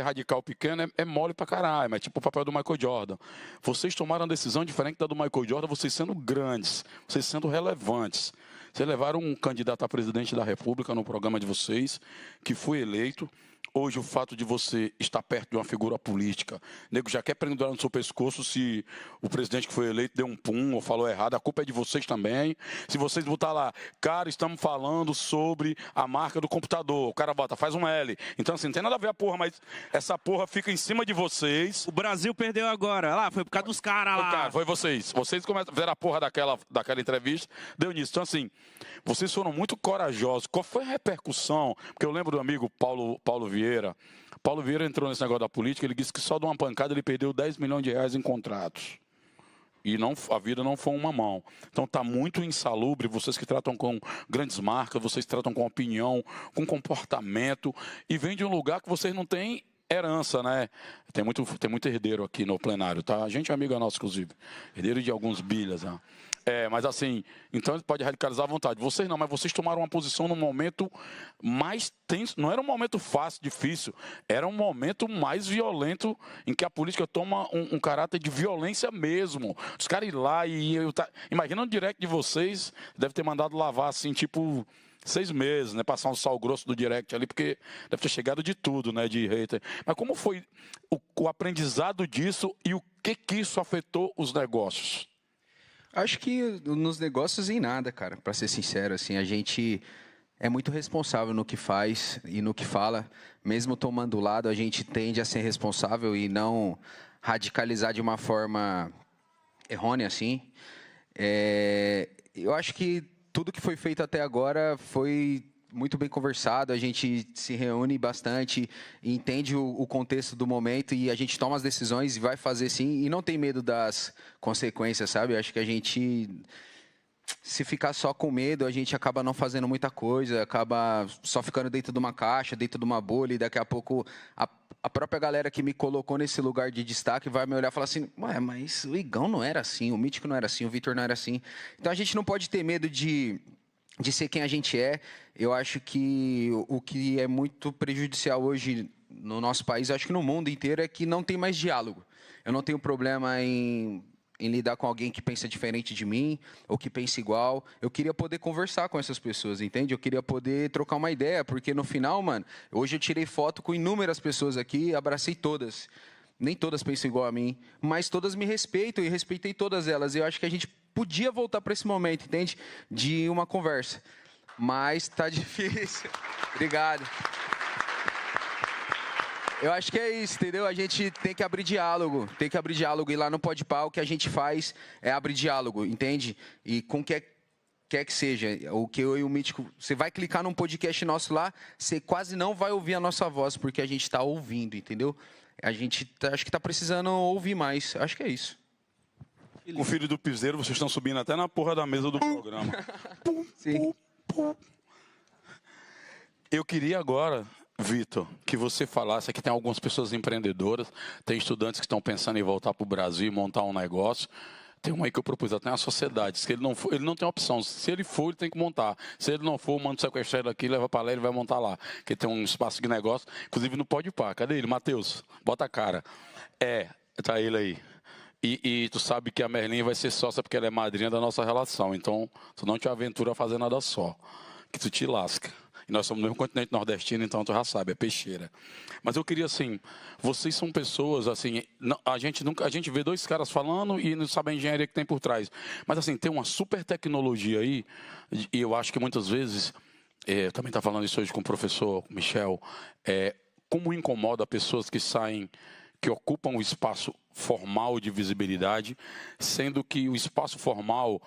radical pequeno é mole pra caralho, mas tipo o papel do Michael Jordan. Vocês tomaram uma decisão diferente da do Michael Jordan, vocês sendo grandes, vocês sendo relevantes. Vocês levaram um candidato a presidente da República no programa de vocês, que foi eleito. Hoje, o fato de você estar perto de uma figura política, o nego já quer pendurar no seu pescoço se o presidente que foi eleito deu um pum ou falou errado, a culpa é de vocês também. Se vocês botar lá, cara, estamos falando sobre a marca do computador, o cara bota, faz um L. Então, assim, não tem nada a ver a porra, mas essa porra fica em cima de vocês. O Brasil perdeu agora, lá, foi por causa dos caras lá. Cara, foi vocês. Vocês fizeram a porra daquela entrevista, deu nisso. Então, assim, vocês foram muito corajosos. Qual foi a repercussão? Porque eu lembro do amigo Paulo Vieira. Paulo Vieira entrou nesse negócio da política, ele disse que só de uma pancada ele perdeu 10 milhões de reais em contratos. E a vida não foi uma mão. Então está muito insalubre, vocês que tratam com grandes marcas, vocês tratam com opinião, com comportamento, e vem de um lugar que vocês não têm herança, né? Tem muito herdeiro aqui no plenário, tá? A gente é amiga nossa, inclusive. Herdeiro de alguns bilhas, né? Mas assim, então pode radicalizar à vontade. Vocês não, mas vocês tomaram uma posição num momento mais tenso. Não era um momento fácil, difícil. Era um momento mais violento em que a política toma um caráter de violência mesmo. Os caras ir lá imagina o direct de vocês, deve ter mandado lavar assim, tipo 6 meses, né? Passar um sal grosso do direct ali, porque deve ter chegado de tudo, né? De hater. Mas como foi o aprendizado disso e o que isso afetou os negócios? Acho que nos negócios em nada, cara, para ser sincero, assim, a gente é muito responsável no que faz e no que fala. Mesmo tomando lado, a gente tende a ser responsável e não radicalizar de uma forma errônea, assim. Eu acho que tudo que foi feito até agora foi muito bem conversado, a gente se reúne bastante, entende o contexto do momento e a gente toma as decisões e vai fazer sim, e não tem medo das consequências, sabe? Acho que a gente, se ficar só com medo, a gente acaba não fazendo muita coisa, acaba só ficando dentro de uma caixa, dentro de uma bolha, e daqui a pouco a própria galera que me colocou nesse lugar de destaque vai me olhar e falar assim, ué, mas o Igão não era assim, o Mítico não era assim, o Vitor não era assim. Então a gente não pode ter medo de ser quem a gente é. Eu acho que o que é muito prejudicial hoje no nosso país, acho que no mundo inteiro, é que não tem mais diálogo. Eu não tenho problema em lidar com alguém que pensa diferente de mim, ou que pensa igual. Eu queria poder conversar com essas pessoas, entende? Eu queria poder trocar uma ideia, porque no final, mano, hoje eu tirei foto com inúmeras pessoas aqui, abracei todas. Nem todas pensam igual a mim, mas todas me respeitam e respeitei todas elas. Eu acho que a gente podia voltar para esse momento, entende? De uma conversa. Mas tá difícil. Obrigado. Eu acho que é isso, entendeu? A gente tem que abrir diálogo. Tem que abrir diálogo. E lá no Podpah, o que a gente faz é abrir diálogo, entende? E com quer que seja, o que eu e o Mítico... Você vai clicar num podcast nosso lá, você quase não vai ouvir a nossa voz, porque a gente está ouvindo, entendeu? A gente acho que está precisando ouvir mais. Acho que é isso. Com o filho do piseiro, vocês estão subindo até na porra da mesa do programa. Sim. Eu queria agora, Vitor, que você falasse, aqui tem algumas pessoas empreendedoras, tem estudantes que estão pensando em voltar para o Brasil e montar um negócio. Tem uma aí que eu propus, até uma sociedade. Se ele não for, ele não tem opção. Se ele for, ele tem que montar. Se ele não for, manda sequestrar ele aqui, leva para lá, ele vai montar lá. Porque tem um espaço de negócio, inclusive no Podpah. Cadê ele? Matheus, bota a cara. Tá ele aí. E tu sabe que a Merlin vai ser sócia porque ela é madrinha da nossa relação. Então, tu não te aventura a fazer nada só. Que tu te lasca. E nós somos no mesmo continente nordestino, então tu já sabe, é peixeira. Mas eu queria, assim, vocês são pessoas, assim, a gente vê 2 caras falando e não sabe a engenharia que tem por trás. Mas, assim, tem uma super tecnologia aí, e eu acho que muitas vezes, eu também estava falando isso hoje com o professor Michel, como incomoda pessoas que ocupam o espaço formal de visibilidade, sendo que o espaço formal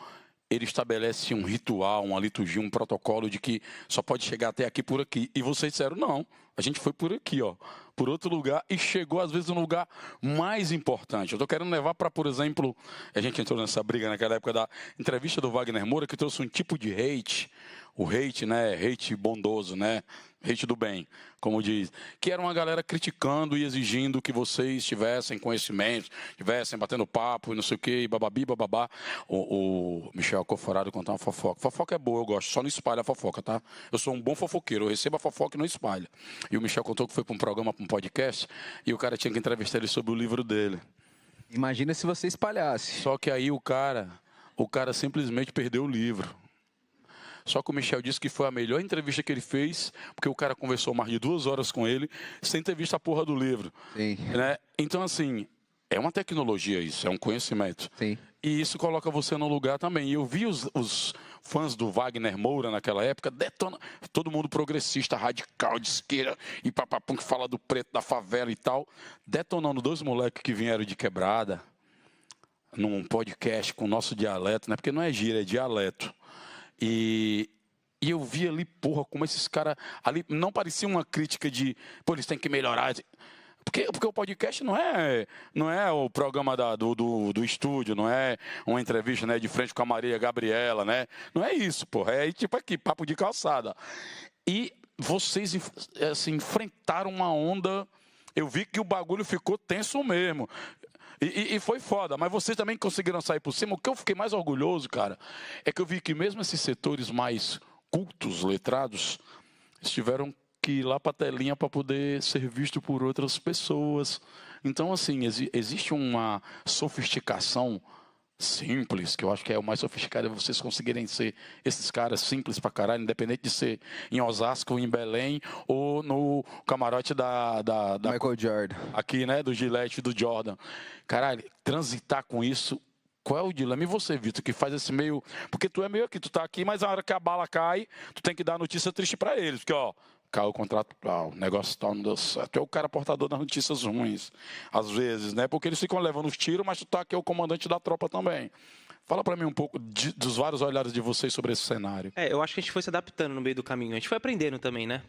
ele estabelece um ritual, uma liturgia, um protocolo de que só pode chegar até aqui por aqui. E vocês disseram, não, a gente foi por aqui, ó, por outro lugar, e chegou às vezes no lugar mais importante. Eu estou querendo levar para, por exemplo, a gente entrou nessa briga naquela época da entrevista do Wagner Moura, que trouxe um tipo de hate, o hate, né, hate bondoso, né, hate do bem, como diz, que era uma galera criticando e exigindo que vocês tivessem conhecimento, tivessem batendo papo e não sei o que, bababi, bababá. O Michel Coforado contar uma fofoca. Fofoca é boa, eu gosto, só não espalha a fofoca, tá? Eu sou um bom fofoqueiro, eu recebo a fofoca e não espalho. E o Michel contou que foi para um programa, para um podcast, e o cara tinha que entrevistar ele sobre o livro dele. Imagina se você espalhasse. Só que aí o cara simplesmente perdeu o livro. Só que o Michel disse que foi a melhor entrevista que ele fez, porque o cara conversou mais de 2 horas com ele, sem ter visto a porra do livro. Sim. Né? Então, assim, é uma tecnologia isso, é um conhecimento. Sim. E isso coloca você no lugar também. E eu vi os fãs do Wagner Moura naquela época detonando, todo mundo progressista, radical, de esquerda, e papapum que fala do preto da favela e tal, detonando 2 moleques que vieram de quebrada, num podcast com o nosso dialeto, né? Porque não é gíria, é dialeto. E eu vi ali, porra, como esses caras ali, não parecia uma crítica de, pô, eles têm que melhorar. Porque o podcast não é o programa do estúdio, não é uma entrevista, né, de frente com a Maria Gabriela, né? Não é isso, porra. É tipo aqui, papo de calçada. E vocês, assim, enfrentaram uma onda. Eu vi que o bagulho ficou tenso mesmo. E foi foda, mas vocês também conseguiram sair por cima. O que eu fiquei mais orgulhoso, cara, é que eu vi que mesmo esses setores mais cultos, letrados, eles tiveram que ir lá pra telinha para poder ser visto por outras pessoas. Então, assim, existe uma sofisticação simples, que eu acho que é o mais sofisticado, é vocês conseguirem ser esses caras simples pra caralho, independente de ser em Osasco, em Belém, ou no camarote da Michael Jordan. aqui, né, do Gillette e do Jordan. Caralho, transitar com isso, qual é o dilema? E você, Vitor, que faz esse meio... Porque tu é meio aqui, tu tá aqui, mas na hora que a bala cai, tu tem que dar notícia triste pra eles, porque, ó, caiu o contrato, o negócio tal, não deu certo. Tu é o cara portador das notícias ruins, às vezes, né? Porque eles ficam levando os tiros, mas tu tá aqui, é o comandante da tropa também. Fala pra mim um pouco dos vários olhares de vocês sobre esse cenário. Eu acho que a gente foi se adaptando no meio do caminho. A gente foi aprendendo também, né?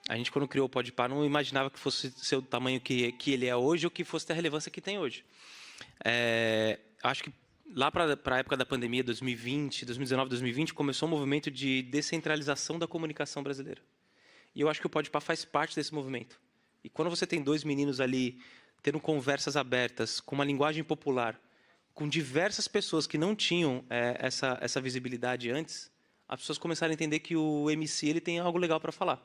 A gente, quando criou o Podpah, não imaginava que fosse ser o tamanho que ele é hoje ou que fosse ter a relevância que tem hoje. Acho que lá para a época da pandemia, 2020, 2019, 2020, começou um movimento de descentralização da comunicação brasileira. E eu acho que o Podpah faz parte desse movimento. E quando você tem 2 meninos ali tendo conversas abertas, com uma linguagem popular, com diversas pessoas que não tinham essa visibilidade antes, as pessoas começaram a entender que o MC ele tem algo legal para falar.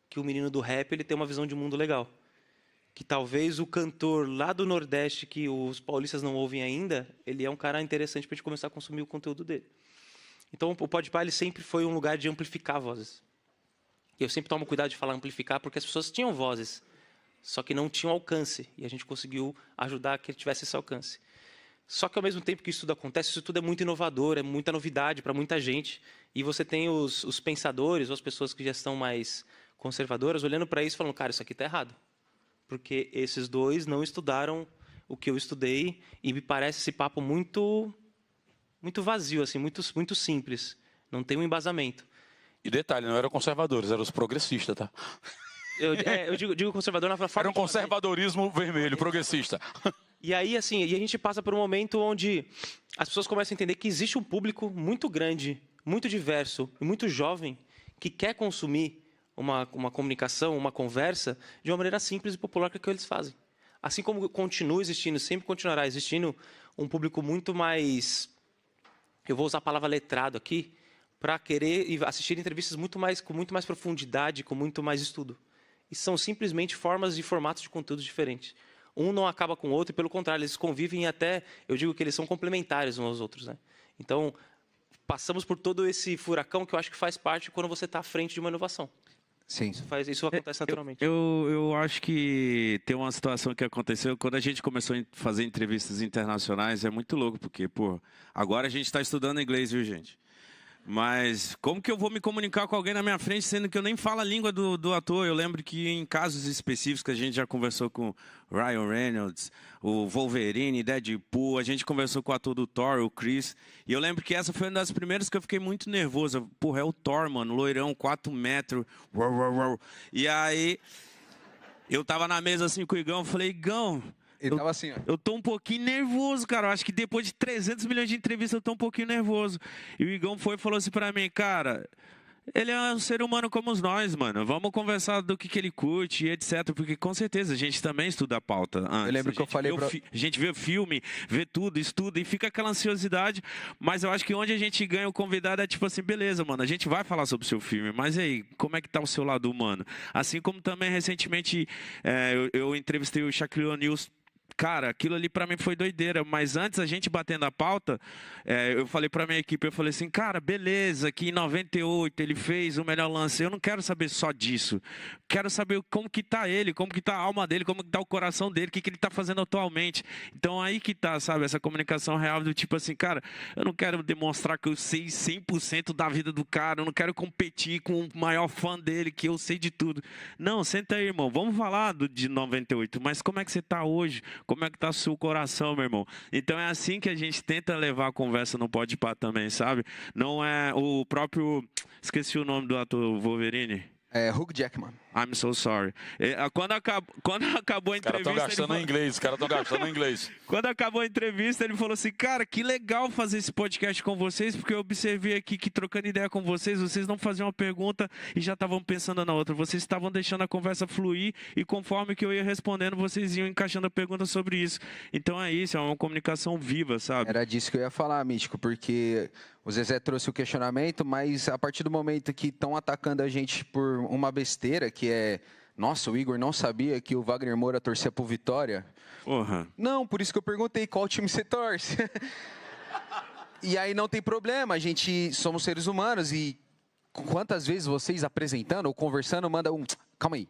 Que o menino do rap ele tem uma visão de mundo legal. Que talvez o cantor lá do Nordeste, que os paulistas não ouvem ainda, ele é um cara interessante para a gente começar a consumir o conteúdo dele. Então, o Podpah ele sempre foi um lugar de amplificar vozes. E eu sempre tomo cuidado de falar amplificar, porque as pessoas tinham vozes, só que não tinham alcance. E a gente conseguiu ajudar a que ele tivesse esse alcance. Só que, ao mesmo tempo que isso tudo acontece, isso tudo é muito inovador, é muita novidade para muita gente. E você tem os pensadores, ou as pessoas que já estão mais conservadoras, olhando para isso e falando, cara, isso aqui está errado. Porque esses 2 não estudaram o que eu estudei, e me parece esse papo muito vazio, assim, muito simples. Não tem um embasamento. E detalhe, não eram conservadores, eram os progressistas, tá? Eu digo conservador na forma... Era um conservadorismo vermelho, progressista. E aí, assim, a gente passa por um momento onde as pessoas começam a entender que existe um público muito grande, muito diverso e muito jovem que quer consumir uma comunicação, uma conversa de uma maneira simples e popular que é o que eles fazem. Assim como continua existindo, sempre continuará existindo um público muito mais... Eu vou usar a palavra letrado aqui, para querer assistir entrevistas com muito mais profundidade, com muito mais estudo. E são simplesmente formas de formatos de conteúdos diferentes. Um não acaba com o outro, e pelo contrário, eles convivem até, eu digo que eles são complementares uns aos outros, né? Então, passamos por todo esse furacão que eu acho que faz parte quando você está à frente de uma inovação. Sim. Isso acontece naturalmente. Eu acho que tem uma situação que aconteceu quando a gente começou a fazer entrevistas internacionais, é muito louco, porque, pô, agora a gente está estudando inglês, viu, gente? Mas como que eu vou me comunicar com alguém na minha frente, sendo que eu nem falo a língua do ator? Eu lembro que em casos específicos que a gente já conversou com Ryan Reynolds, o Wolverine, Deadpool, a gente conversou com o ator do Thor, o Chris, e eu lembro que essa foi uma das primeiras que eu fiquei muito nervoso. Porra, é o Thor, mano, loirão, 4 metros, e aí eu tava na mesa assim com o Igão, eu falei, Igão... Ele tava assim, ó. Eu tô um pouquinho nervoso, cara. Eu acho que depois de 300 milhões de entrevistas, eu tô um pouquinho nervoso. E o Igão foi e falou assim pra mim, cara, ele é um ser humano como nós, mano. Vamos conversar do que ele curte e etc. Porque com certeza a gente também estuda a pauta antes. Eu lembro que eu falei A gente vê o filme, vê tudo, estuda e fica aquela ansiosidade. Mas eu acho que onde a gente ganha o convidado é tipo assim, beleza, mano, a gente vai falar sobre o seu filme. Mas e aí, como é que tá o seu lado humano? Assim como também recentemente eu entrevistei o Shaquille O'Neal. Cara, aquilo ali pra mim foi doideira, mas antes a gente batendo a pauta, eu falei pra minha equipe, eu falei assim, cara, beleza, que em 98 ele fez o melhor lance, eu não quero saber só disso, quero saber como que tá ele, como que tá a alma dele, como que tá o coração dele, o que ele tá fazendo atualmente. Então aí que tá, sabe, essa comunicação real do tipo assim, cara, eu não quero demonstrar que eu sei 100% da vida do cara, eu não quero competir com o maior fã dele, que eu sei de tudo. Não, senta aí, irmão, vamos falar de 98, mas como é que você tá hoje? Como é que tá o seu coração, meu irmão? Então é assim que a gente tenta levar a conversa no Podpah também, sabe? Não é o próprio... Esqueci o nome do ator Wolverine. Hugh Jackman. I'm so sorry. Quando acabou a Os caras entrevista... estão gastando em inglês, os caras estão gastando em inglês. Quando acabou a entrevista, ele falou assim, cara, que legal fazer esse podcast com vocês, porque eu observei aqui que trocando ideia com vocês não faziam uma pergunta e já estavam pensando na outra. Vocês estavam deixando a conversa fluir e conforme que eu ia respondendo, vocês iam encaixando a pergunta sobre isso. Então é isso, é uma comunicação viva, sabe? Era disso que eu ia falar, Místico, porque o Zezé trouxe o questionamento, mas a partir do momento que estão atacando a gente por uma besteira, que é... Nossa, o Igor não sabia que o Wagner Moura torcia pro Vitória? Porra. Não, por isso que eu perguntei qual time você torce. E aí não tem problema, a gente somos seres humanos e quantas vezes vocês apresentando ou conversando manda um... Calma aí.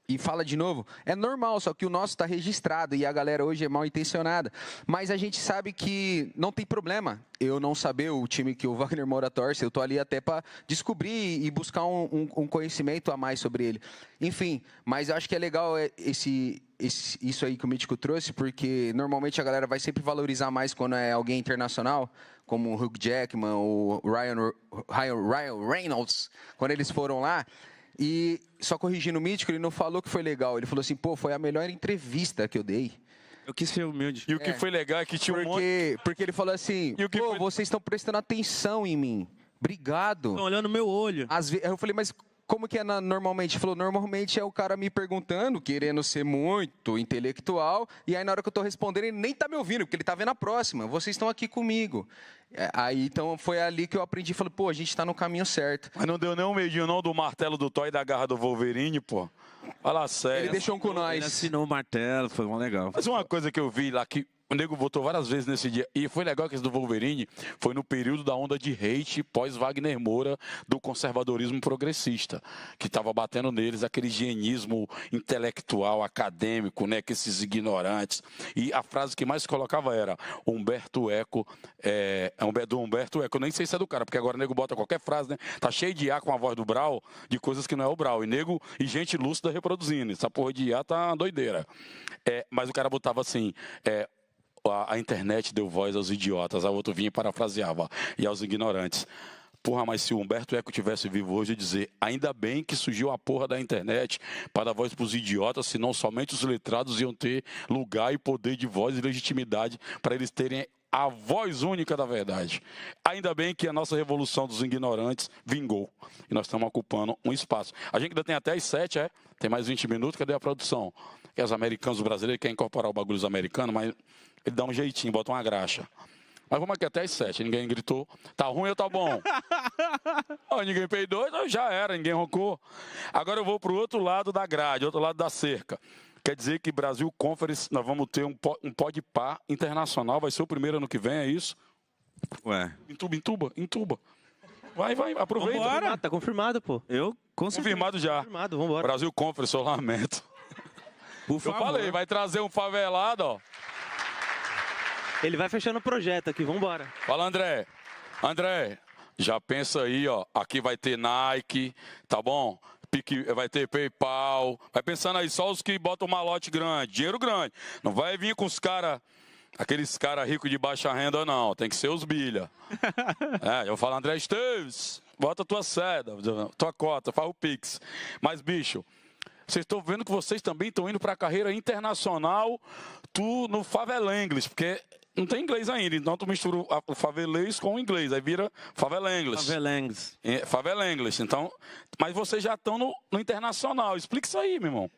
E fala de novo, é normal, só que o nosso está registrado e a galera hoje é mal intencionada. Mas a gente sabe que não tem problema eu não saber o time que o Wagner Moura torce. Eu estou ali até para descobrir e buscar um conhecimento a mais sobre ele. Enfim, mas eu acho que é legal isso aí que o Mítico trouxe, porque normalmente a galera vai sempre valorizar mais quando é alguém internacional, como o Hugh Jackman, o Ryan Reynolds, quando eles foram lá. E, só corrigindo o Mítico, ele não falou que foi legal. Ele falou assim, pô, foi a melhor entrevista que eu dei. Eu quis ser humilde. E o que foi legal é que tinha um monte... Porque ele falou assim, pô, vocês estão prestando atenção em mim. Obrigado. Estão olhando no meu olho. Eu falei, mas como que é normalmente? Ele falou, normalmente é o cara me perguntando, querendo ser muito intelectual, e aí na hora que eu tô respondendo, ele nem tá me ouvindo, porque ele tá vendo a próxima. Vocês estão aqui comigo. Aí, então, foi ali que eu aprendi. Falei, pô, a gente tá no caminho certo. Mas não deu nem um medinho, não, do martelo do Thor e da garra do Wolverine, pô. Fala sério. Ele deixou um com nós. Ele assinou o martelo, foi bom, legal. Mas uma coisa que eu vi lá, que o nego votou várias vezes nesse dia, e foi legal que esse do Wolverine foi no período da onda de hate pós-Wagner Moura do conservadorismo progressista, que estava batendo neles aquele higienismo intelectual, acadêmico, né, que esses ignorantes. E a frase que mais se colocava era Humberto Eco, do Humberto Eco, eu nem sei se é do cara, porque agora o nego bota qualquer frase, né? Tá cheio de IA com a voz do Brau, de coisas que não é o Brau, e gente lúcida reproduzindo. Essa porra de IA tá doideira. Mas o cara botava assim... A internet deu voz aos idiotas, a outro vinha e parafraseava, e aos ignorantes. Porra, mas se o Humberto Eco tivesse vivo hoje, eu ia dizer, ainda bem que surgiu a porra da internet para dar voz para os idiotas, senão somente os letrados iam ter lugar e poder de voz e legitimidade para eles terem a voz única da verdade. Ainda bem que a nossa revolução dos ignorantes vingou, e nós estamos ocupando um espaço. A gente ainda tem até as 7, tem mais 20 minutos, cadê a produção? Que os americanos, os brasileiros querem incorporar o bagulho dos americanos, mas ele dá um jeitinho, bota uma graxa. Mas vamos aqui até as 7, ninguém gritou, tá ruim ou tá bom? Ninguém peidou, então já era, ninguém roncou. Agora eu vou para o outro lado da grade, outro lado da cerca. Quer dizer que Brasil Conference, nós vamos ter um Podpah internacional, vai ser o primeiro ano que vem, é isso? Ué. Entuba. Vai, aproveita. Vambora. Tá confirmado, pô. Confirmado já. Confirmado, vambora. Brasil Conference, eu lamento. Por favor. Eu falei, vai trazer um favelado, ó. Ele vai fechando o projeto aqui, vambora. Fala, André, Já pensa aí, ó. Aqui vai ter Nike, tá bom? Vai ter PayPal. Vai pensando aí, só os que botam malote grande, dinheiro grande. Não vai vir com os caras, aqueles caras ricos de baixa renda, não. Tem que ser os bilha. Eu falo, André Esteves, bota tua seda, tua cota, faz o Pix. Mas, bicho, vocês estão vendo que vocês também estão indo para a carreira internacional, tu no Favelenglish, porque não tem inglês ainda, então tu mistura o favelês com o inglês, aí vira Favelenglish. Favelenglish. Então, mas vocês já estão no internacional. Explica isso aí, meu irmão.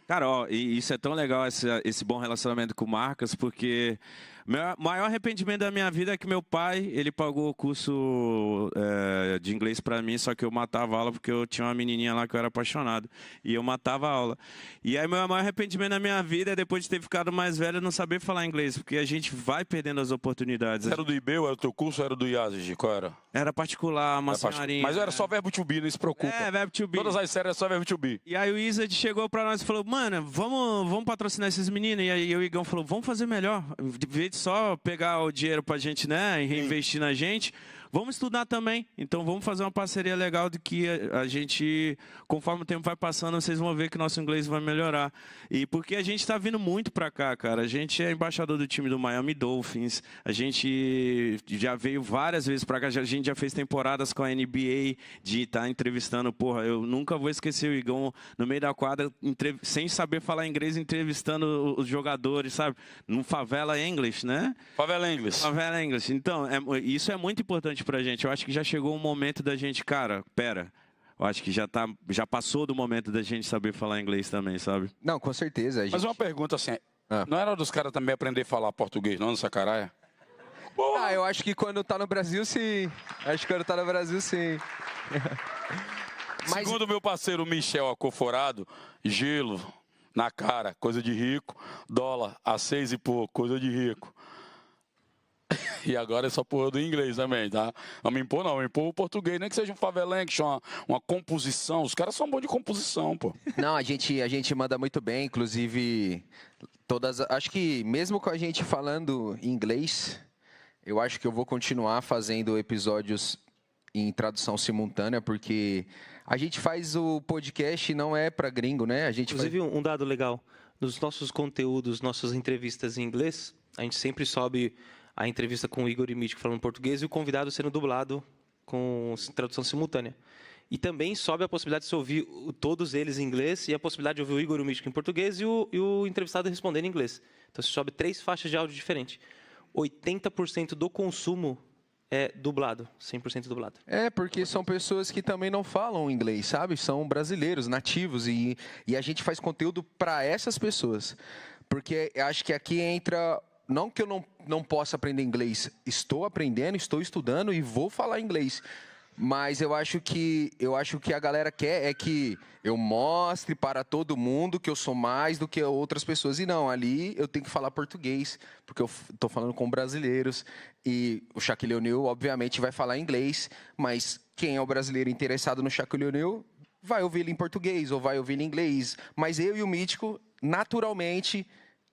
Cara, ó, e isso é tão legal, esse bom relacionamento com marcas, porque meu maior arrependimento da minha vida é que meu pai, ele pagou o curso de inglês pra mim, só que eu matava a aula porque eu tinha uma menininha lá que eu era apaixonado, e eu matava a aula. E aí meu maior arrependimento da minha vida é depois de ter ficado mais velho não saber falar inglês, porque a gente vai perdendo as oportunidades. Era do IB, era o teu curso ou era do IASG? Qual era? Era particular, uma senhorinha. Mas era só verbo to be, não se preocupa. Verbo to be. Todas as séries é só verbo to be. E aí o Wizard chegou pra nós e falou, mano, vamos patrocinar esses meninos. E aí o Igão falou, vamos fazer melhor. De vez de só pegar o dinheiro pra gente, né, e reinvestir na gente, vamos estudar também. Então vamos fazer uma parceria legal de que a gente, conforme o tempo vai passando, vocês vão ver que nosso inglês vai melhorar. E porque a gente tá vindo muito pra cá, cara. A gente é embaixador do time do Miami Dolphins. A gente já veio várias vezes pra cá. A gente já fez temporadas com a NBA de estar entrevistando. Porra, eu nunca vou esquecer o Igão no meio da quadra, sem saber falar inglês, entrevistando os jogadores, sabe? No Favela English, né? Favela English. Favela English. Então, isso é muito importante pra gente. Eu acho que já chegou um momento da gente, cara, pera. Eu acho que já passou do momento da gente saber falar inglês também, sabe? Não, com certeza. Mas uma pergunta assim, não era dos caras também aprender a falar português, não, nessa caralho? Eu acho que quando tá no Brasil, sim. Acho que quando tá no Brasil, sim. Segundo meu parceiro Michel Acoforado, gelo na cara, coisa de rico. Dólar a 6 e pouco, coisa de rico. E agora é só porra do inglês também, tá? Não me impor, não. Me impor o português, nem que seja um favelenque, uma composição. Os caras são bons de composição, pô. Não, a gente manda muito bem, inclusive acho que mesmo com a gente falando inglês, eu acho que eu vou continuar fazendo episódios em tradução simultânea, porque a gente faz o podcast não é para gringo, né? Inclusive, um dado legal, nos nossos conteúdos, nossas entrevistas em inglês, a gente sempre sobe a entrevista com o Igor e Mítico falando português e o convidado sendo dublado com tradução simultânea. E também sobe a possibilidade de se ouvir todos eles em inglês e a possibilidade de ouvir o Igor e o Mítico em português e o entrevistado respondendo em inglês. Então, se sobe 3 faixas de áudio diferentes. 80% do consumo é dublado, 100% dublado. Porque são pessoas que também não falam inglês, sabe? São brasileiros, nativos, e a gente faz conteúdo para essas pessoas. Porque acho que aqui entra... Não que eu não possa aprender inglês, estou aprendendo, estou estudando e vou falar inglês. Mas eu acho que a galera quer é que eu mostre para todo mundo que eu sou mais do que outras pessoas. E não, ali eu tenho que falar português, porque eu estou falando com brasileiros. E o Shaquille O'Neal, obviamente, vai falar inglês, mas quem é o brasileiro interessado no Shaquille O'Neal vai ouvir ele em português ou vai ouvir ele em inglês. Mas eu e o Mítico, naturalmente...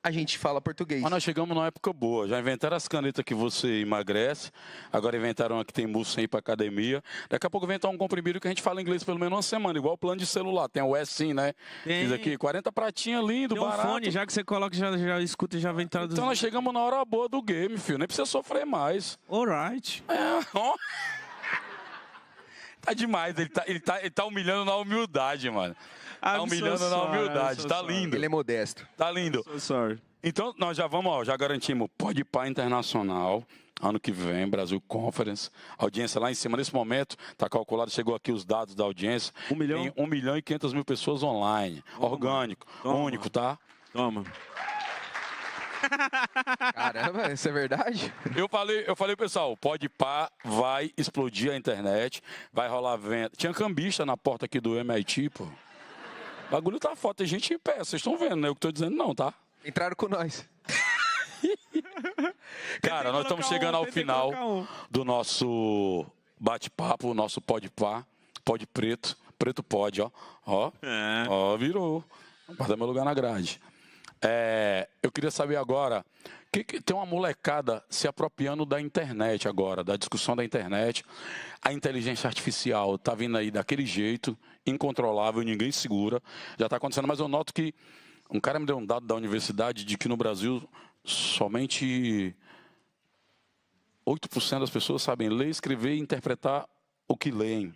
a gente fala português. Mas nós chegamos numa época boa. Já inventaram as canetas que você emagrece. Agora inventaram uma que tem músculo sem ir pra academia. Daqui a pouco inventar um comprimido que a gente fala inglês pelo menos uma semana. Igual o plano de celular. Tem o S-Sim, né? Diz aqui, 40 pratinhas, lindo, tem um barato. fone, já que você coloca, já escuta e já vem traduzir. Então nós chegamos na hora boa do game, filho. Nem precisa sofrer mais. Alright. Ó. Tá demais. Ele tá humilhando na humildade, mano. Tá humilhando na humildade. Tá lindo. Ele é modesto. Tá lindo. So sorry. Então, nós já vamos, já garantimos Podpah Internacional, ano que vem, Brasil Conference. Audiência lá em cima, nesse momento, está calculado, chegou aqui os dados da audiência. 1 milhão? Tem 1.500.000 pessoas online. Orgânico, único, tá? Toma. Caramba, isso é verdade? Eu falei, pessoal, Podpah vai explodir a internet, vai rolar venda. Tinha cambista na porta aqui do MIT, pô. O bagulho tá foda, tem gente em pé, vocês estão vendo, né? Eu que tô dizendo não, tá? Entraram com nós. Cara, nós estamos chegando ao final do nosso bate-papo, nosso Podpah, Pod Preto, Preto Pod, ó. Ó, virou. Guarda meu lugar na grade. Eu queria saber agora tem uma molecada se apropriando da internet agora, da discussão da internet. A inteligência artificial está vindo aí daquele jeito, incontrolável, ninguém segura. Já está acontecendo, mas eu noto que um cara me deu um dado da universidade de que no Brasil somente 8% das pessoas sabem ler, escrever e interpretar o que leem.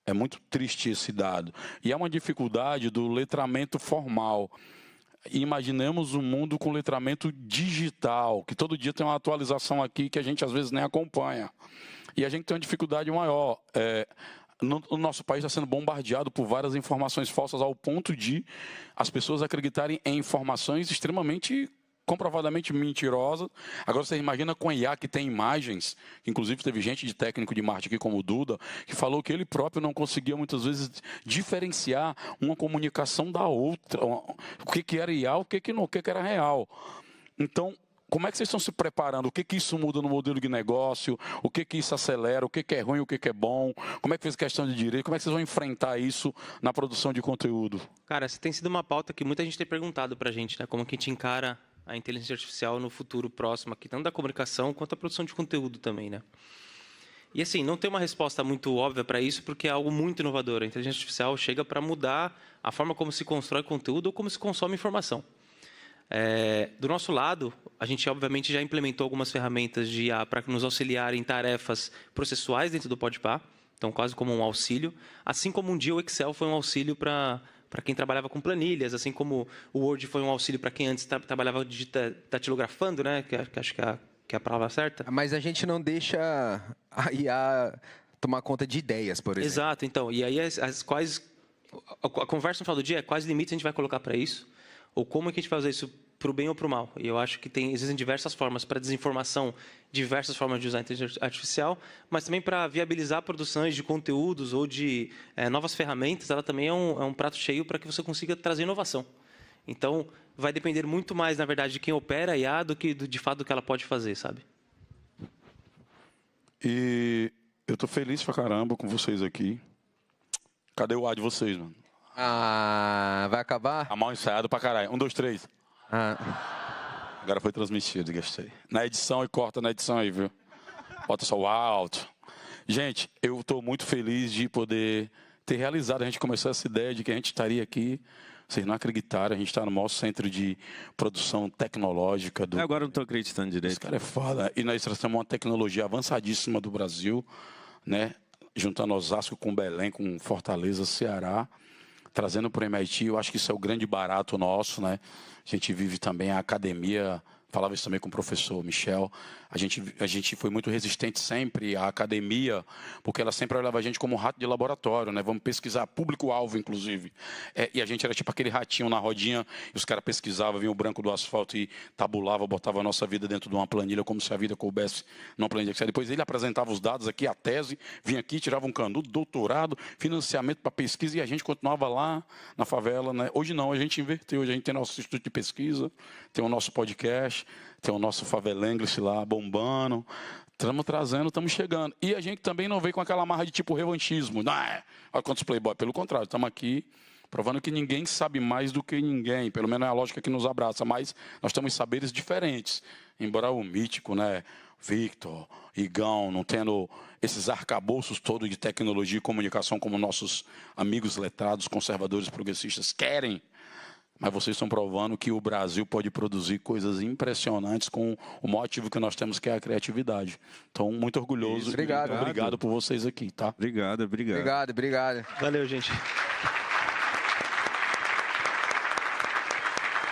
É muito triste esse dado. E é uma dificuldade do letramento formal. Imaginemos um mundo com letramento digital, que todo dia tem uma atualização aqui que a gente às vezes nem acompanha. E a gente tem uma dificuldade maior. O nosso país está sendo bombardeado por várias informações falsas ao ponto de as pessoas acreditarem em informações extremamente comprovadamente mentirosas. Agora você imagina com a IA que tem imagens, inclusive teve gente de técnico de marketing aqui como o Duda, que falou que ele próprio não conseguia muitas vezes diferenciar uma comunicação da outra, o que era IA, o que era real. Então, como é que vocês estão se preparando? O que isso muda no modelo de negócio? O que isso acelera? O que é ruim? O que é bom? Como é que fez questão de direito? Como é que vocês vão enfrentar isso na produção de conteúdo? Cara, essa tem sido uma pauta que muita gente tem perguntado para a gente, né? Como que a gente encara a inteligência artificial no futuro próximo aqui, tanto da comunicação quanto da produção de conteúdo também, né? E assim, não tem uma resposta muito óbvia para isso, porque é algo muito inovador. A inteligência artificial chega para mudar a forma como se constrói conteúdo ou como se consome informação. Do nosso lado, a gente obviamente já implementou algumas ferramentas de IA para nos auxiliar em tarefas processuais dentro do Podpah, então quase como um auxílio, assim como um dia o Excel foi um auxílio para quem trabalhava com planilhas, assim como o Word foi um auxílio para quem antes trabalhava datilografando, né? Que acho que é a palavra certa. Mas a gente não deixa a IA tomar conta de ideias, por exemplo. Exato, então. E aí a conversa no final do dia é quais limites a gente vai colocar para isso, ou como é que a gente vai fazer isso para o bem ou para o mal. E eu acho que existem diversas formas para desinformação, diversas formas de usar a inteligência artificial, mas também para viabilizar produções de conteúdos ou de novas ferramentas, ela também é um prato cheio para que você consiga trazer inovação. Então, vai depender muito mais, na verdade, de quem opera a IA do que, de fato, do que ela pode fazer, sabe? E eu tô feliz pra caramba com vocês aqui. Cadê o ar de vocês, mano? Vai acabar? A mal ensaiado pra caralho. 1, 2, 3. Agora foi transmitido, gostei. Na edição, e corta na edição aí, viu? Bota só o alto. Gente, eu tô muito feliz de poder ter realizado. A gente começou essa ideia de que a gente estaria aqui. Vocês não acreditaram, a gente está no maior centro de produção tecnológica do... Agora eu não estou acreditando direito. Esse cara é foda. E nós trazemos uma tecnologia avançadíssima do Brasil, né? Juntando Osasco com Belém, com Fortaleza, Ceará, trazendo para o MIT. Eu acho que isso é o grande barato nosso, né? A gente vive também a academia... Falava isso também com o professor Michel. A gente foi muito resistente sempre à academia, porque ela sempre olhava a gente como um rato de laboratório, né? Vamos pesquisar, público-alvo, inclusive. E a gente era tipo aquele ratinho na rodinha, e os caras pesquisavam, vinham o branco do asfalto e tabulava, botava a nossa vida dentro de uma planilha, como se a vida coubesse numa planilha. Depois ele apresentava os dados aqui, a tese, vinha aqui, tirava um canudo, doutorado, financiamento para pesquisa, e a gente continuava lá na favela, né? Hoje não, a gente inverteu. Hoje a gente tem nosso instituto de pesquisa, tem o nosso podcast, tem o nosso Favela English lá bombando. Estamos trazendo, estamos chegando. E a gente também não veio com aquela marra de tipo revanchismo. Olha quantos playboy. Pelo contrário, estamos aqui provando que ninguém sabe mais do que ninguém. Pelo menos é a lógica que nos abraça. Mas nós temos saberes diferentes. Embora o mítico, né, Victor, Igão, não tendo esses arcabouços todos de tecnologia e comunicação como nossos amigos letrados, conservadores, progressistas querem. Mas vocês estão provando que o Brasil pode produzir coisas impressionantes com o maior ativo que nós temos, que é a criatividade. Então, muito orgulhoso. Isso, obrigado. Obrigado por vocês aqui, tá? Obrigado. Obrigado. Valeu, gente.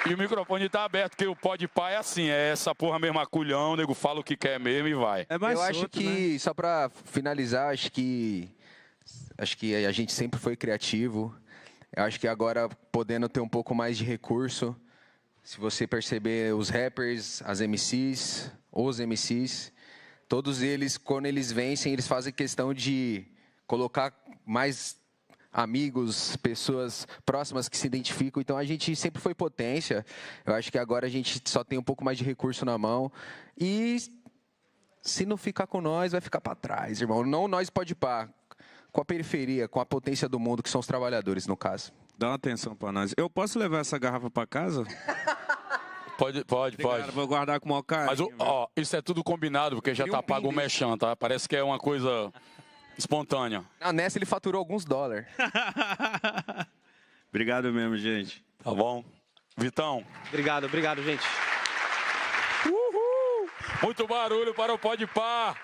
E o microfone está aberto, porque o Podpah é assim, é essa porra mesmo, culhão, o nego fala o que quer mesmo e vai. É mais Eu acho solto, que, né? só para finalizar, acho que a gente sempre foi criativo. Eu acho que agora, podendo ter um pouco mais de recurso, se você perceber os rappers, os MCs, todos eles, quando eles vencem, eles fazem questão de colocar mais amigos, pessoas próximas que se identificam. Então, a gente sempre foi potência. Eu acho que agora a gente só tem um pouco mais de recurso na mão. E se não ficar com nós, vai ficar para trás, irmão. Não nós Podpah. Com a periferia, com a potência do mundo, que são os trabalhadores, no caso. Dá uma atenção pra nós. Eu posso levar essa garrafa pra casa? Pode. Obrigado, vou guardar com o maior carinho. Mas, ó, isso é tudo combinado, porque já tá pago o mechan, tá? Parece que é uma coisa espontânea. Não, nessa ele faturou alguns dólares. Obrigado mesmo, gente. Tá bom? Vitão. Obrigado, gente. Muito barulho para o Podpah.